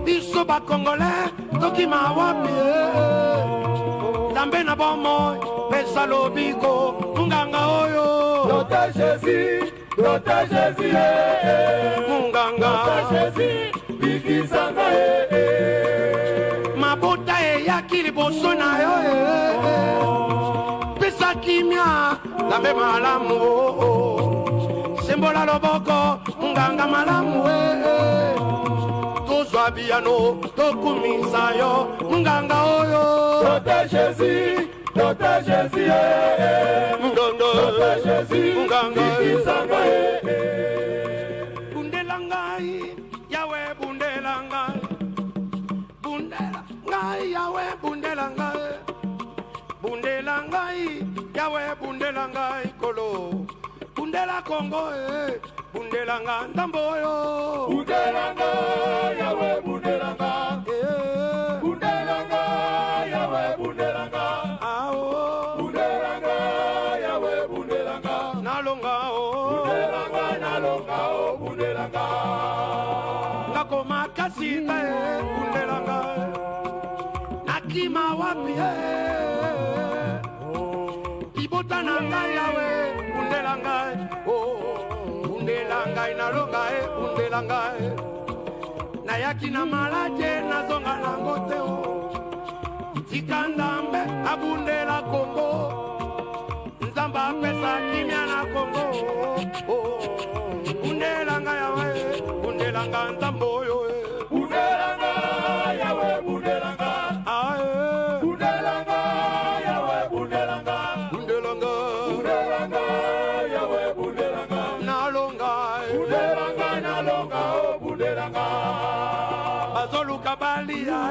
S4: biso ba congolais toki mawapi zambe na bomo pesa lobiko nganga oyo.
S2: Docteur Jésus, Docteur Jésus,
S4: Nganga
S2: Jésus, ikisanga
S4: mabota eyaki liboso na yo pesa kimia zambe malamu sembola loboko nganga malamu tozwa biano tokumisa yo nganga oyo.
S2: Docteur Jésus, Docteur Jésus, Docteur Jésus, ikisanga
S4: bundela ngai yawe bundela ngai bundela ngai yawe bundela ngai bundela ngai yawe bundela ngai kolo bundela Kongo bundela ngai ndambo yo
S2: Bundelanga, Yahweh Bundelanga, Bundelanga, Yahweh Bundelanga,
S4: ao
S2: Bundelanga, Yahweh Bundelanga,
S4: nalonga o
S2: Bundelanga, Nalonga, oh Bundelanga,
S4: ngako makasita bundela ngai nakima wapi ibota na ngai yawe bundela ngai bundela ngai nalonga bundela ngai nayaki na malaje nazonga nango te tika nzambe abundela Kongo nzambe apesa kimia na Kongo bundela ngai yawe bundela ngai nzambe oyo
S2: Bundelanga, Yahweh Bundelanga,
S4: ae
S2: Bundelanga,
S4: kolia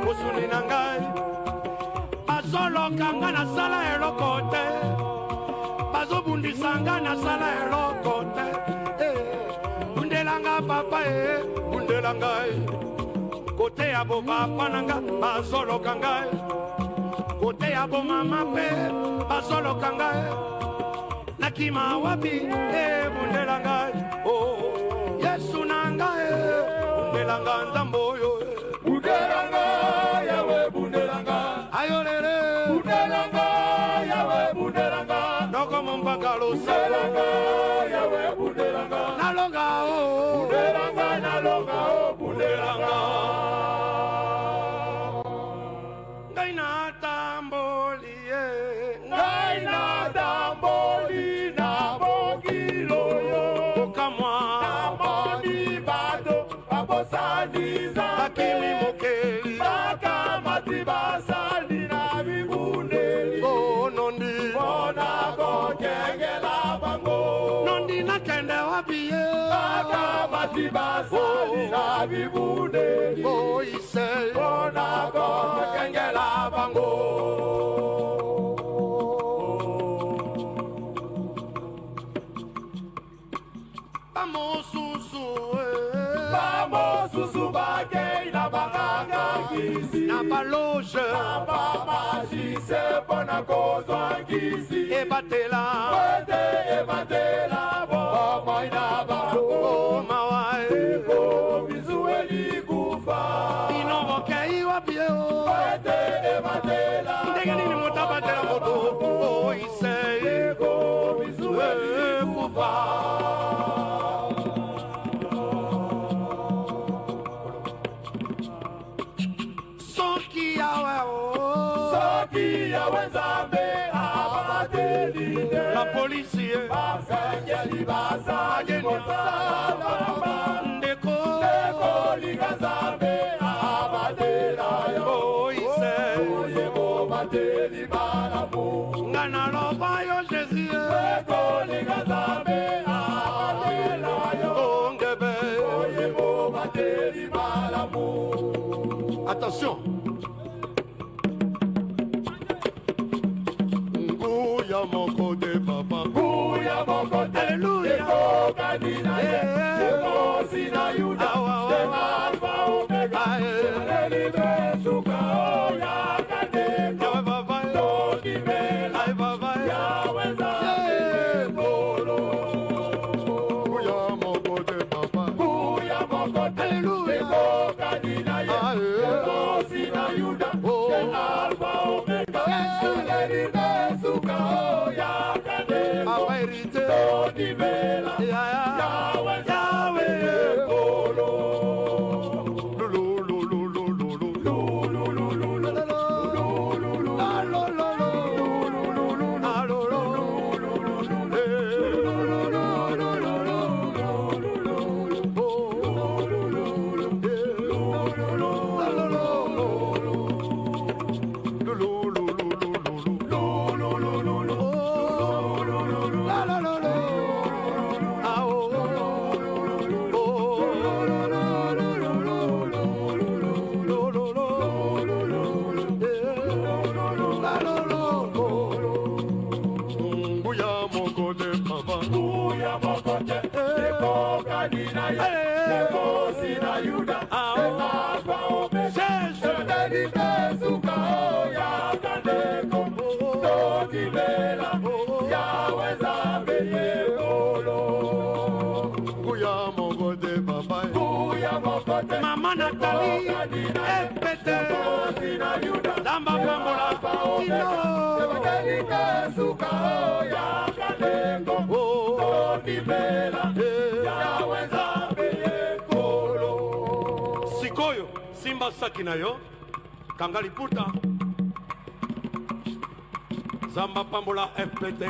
S4: osuni na ngai bazoloka nga nasala eloko te bazobundisa nga nasala eloko te bundelanga papa bundela ngai kote ya bopapa na nga bazoloka ngai kote ya bomama mpe bazoloka ngai nakima wapi bundela ngai yesu na ngai bundela nga nzambo oyo
S2: Bundelanga, Yawe bundelanga.
S4: ayolele
S2: Bundelanga, Yawe bundelanga.
S4: noko mompaka losa
S2: Bundelanga, Yawe bundelanga.
S4: nalonga
S2: Bundelanga, nalonga bundelanga.
S4: ngai natamboli
S2: Ngai na damboli na bokiloyo.
S4: okamwa
S2: Namoni bato babosaniza
S4: bakimi mokeli
S2: bakamati basali na bibundeli.
S4: nondi
S2: Bona kokengela bango.
S4: nondi nakende wapi ye
S2: Bakamati basali na bibundeli.
S4: ise
S2: Bona kokengela bango.
S4: bamosusu
S2: Bamo susu bakei na bakanga kisi.
S4: na baloge
S2: Baba jise bona kozwa kisi.
S4: ebatela
S2: Kwete ebatela bomo ina bango.
S4: mawae
S2: Eko bizueli kufa.
S4: inobokei wapi ye
S2: Kwete ebatela
S4: ndenge nini moto abatela moto ise
S2: Eko bizueli kufa.
S4: soki yawe
S2: Soki ya wenzambe ababateli.
S4: la polisi
S2: Basengeli basali mosalamba.
S4: ndeko
S2: Ekolinga nzambe abatela yo.
S4: ise
S2: Oyebo bateli malamu.
S4: nga naloba yo jésus
S2: Ekolinga nzambe abatela yo.
S4: ngebe
S2: Oyebo bateli malamu.
S4: attention nguya moko de papa
S2: Kuya mokote.
S4: Alléluia.
S2: Eko kanina ye. Eko sina yuda.
S4: Awa, awa.
S2: Eko alfa omega.
S4: Aye.
S2: Eli besuka oya kadeko.
S4: yawe baba
S2: Tokimela.
S4: ay baba
S2: Yawe nzambe yekolo.
S4: nguya moko de papa
S2: Kuya mokote.
S4: Alléluia.
S2: Eko kanina ye.
S4: Aye.
S2: Eko sina yuda.
S4: Oh.
S2: Eko alfa omega. Eli besuka oya kadeko.
S4: awairite
S2: Tokimela.
S4: yaya
S2: Yawe nzambe yekolo.
S4: nguya moko de papa
S2: Kuya mokote. Eko kanina ye. Eko sina yuda. Eko alfa omega. Eli besuka oya kadeko. Tokimela. Yawe nzambe yekolo.
S4: nguya moko de papa
S2: Kuya mokote.
S4: mama natali epete
S2: Sina yuda.
S4: zamba pambola ino
S2: Eli besuka oya kadeko. Tokimela. Yawe nzambe yekolo.
S4: sikoyo simba saki na yo kanga liputa zamba pambola fpt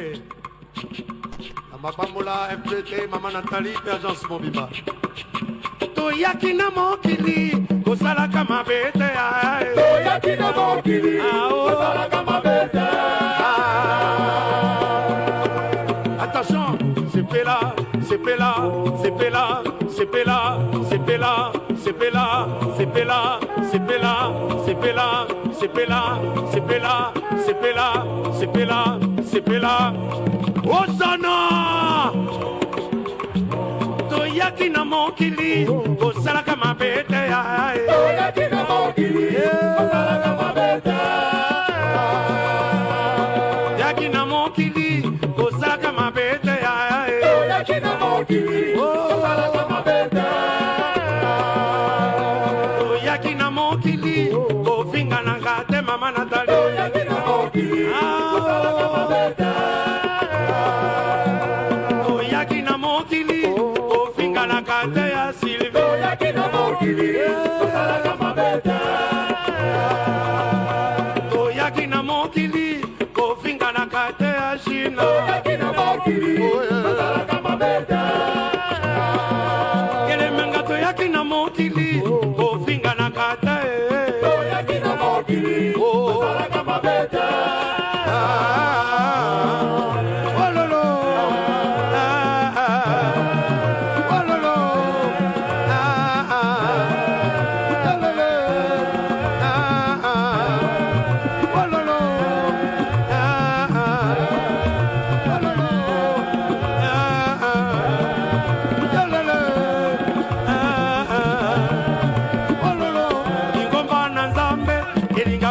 S4: zamba pambola fpt mama natali mpe agence mobimba toyaki na mokili kosalaka mabe te
S2: Toyaki na mokili. Kosalaka mabe te.
S4: attention sepela
S5: Pela, c'est Pela, c'est Pela, c'est Pela, c'est Pela, c'est Pela, c'est Pela, c'est Pela, c'est Pela, c'est Pela, c'est Pela, c'est Pela, c'est Pela. Osana! Toyaki na mokili, osalaka mabete ya.
S2: Toyaki na mokili, osalaka mabete.
S5: Yaki na mokili, osalaka mabete ya.
S2: Toyaki na mokili, osalaka mabete.
S5: Toyaki na mokili, ofinga na ngate mama Nathalie.
S2: Toyaki na mokili, osalaka mabete.
S5: Toyaki na mokili, ofinga na ngate ya Sylvie.
S2: Toyaki na mokili, osalaka mabete.
S5: Toyaki na mokili, ofinga na ngate ya Shina.
S2: Toyaki na mokili, osalaka mabete.
S5: Kelemenga toyaki na mokili, ofinga na ngate.
S2: Toyaki na mokili, osalaka mabete.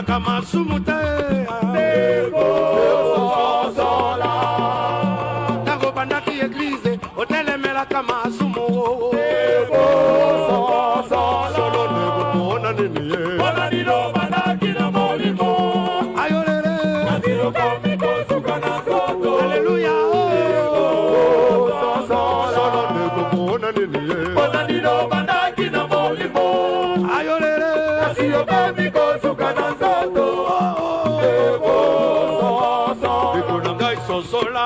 S5: Kama sumute Tango bandaki eglise otelemela kama sumu Solo nego pona nini
S2: Bona dilo bandaki na molimo.
S5: Ayolere
S2: Naziro komiko suka na soto.
S5: Hallelujah
S4: Solo nego pona nini
S2: Bona dilo bandaki na molimo.
S5: Ayolere
S2: Naziro komiko suka na soto.
S5: Bikona ngai sosola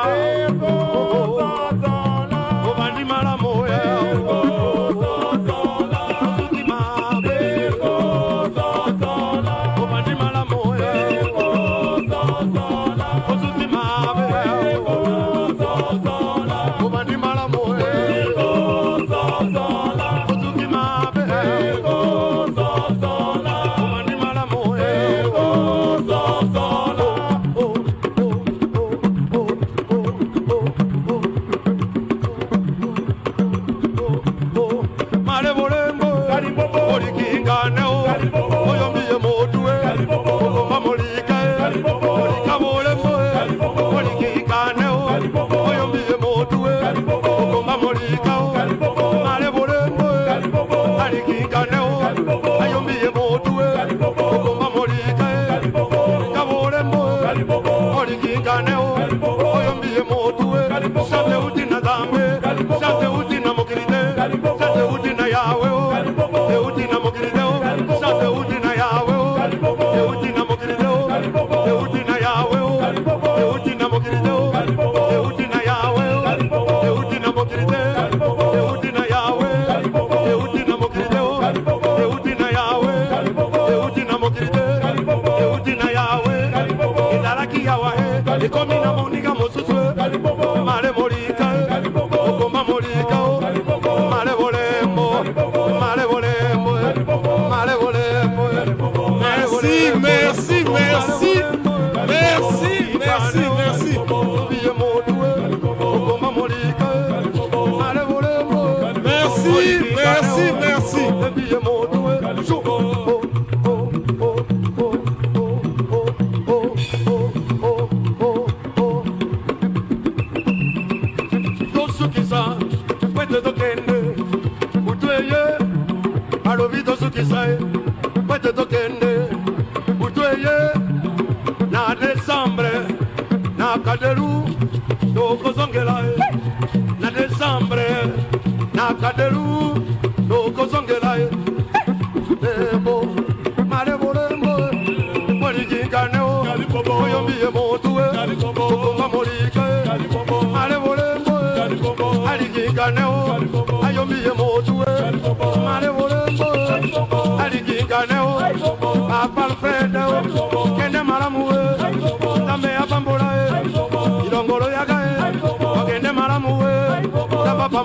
S5: Obandi malamo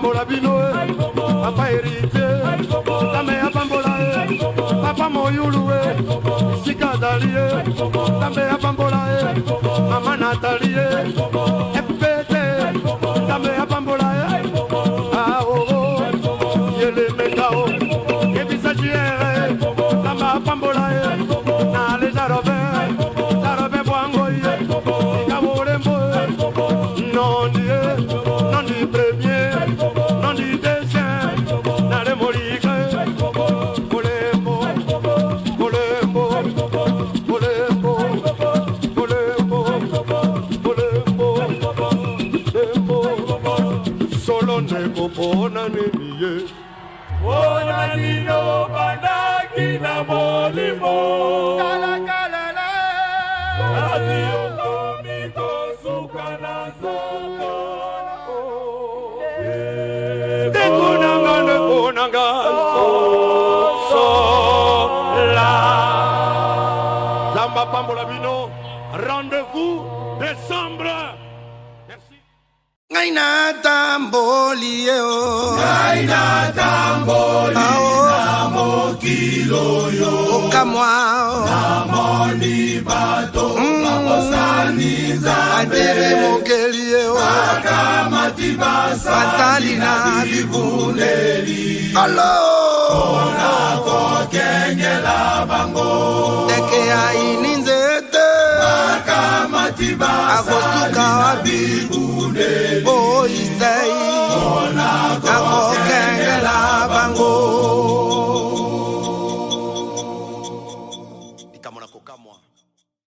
S4: pambola bino papa hérité Nzambe apambola papa moyulu Sika Zalie Nzambe apambola mama Nathalie FPT Nzambe apambola ah oh yele mekao Kebisa jiere Nzambe apambola na les Zarobe Bwango Ikaborembo non du premier non du deuxième na le morique Olembo Olembo Olembo Olembo Olembo Olembo solo ne kopona ne miye
S2: Ona nino bandaki na molimo
S4: kala kala la
S2: Azio miko suka na zoko
S4: Nekunanga so la Zamba pambola bino rendez-vous décembre. Merci.
S7: Ngaina tamboli yo
S2: Aina tamboli na mokilo yo
S7: okamwa
S2: Amoni bato Bakosani Nzambe
S7: atere mokeli yo
S2: Akamati basa
S7: atali na
S2: Bibuneli
S7: alo
S2: Ona kokengela bango
S7: teke ya ininzete
S2: Akamati basa
S7: akosuka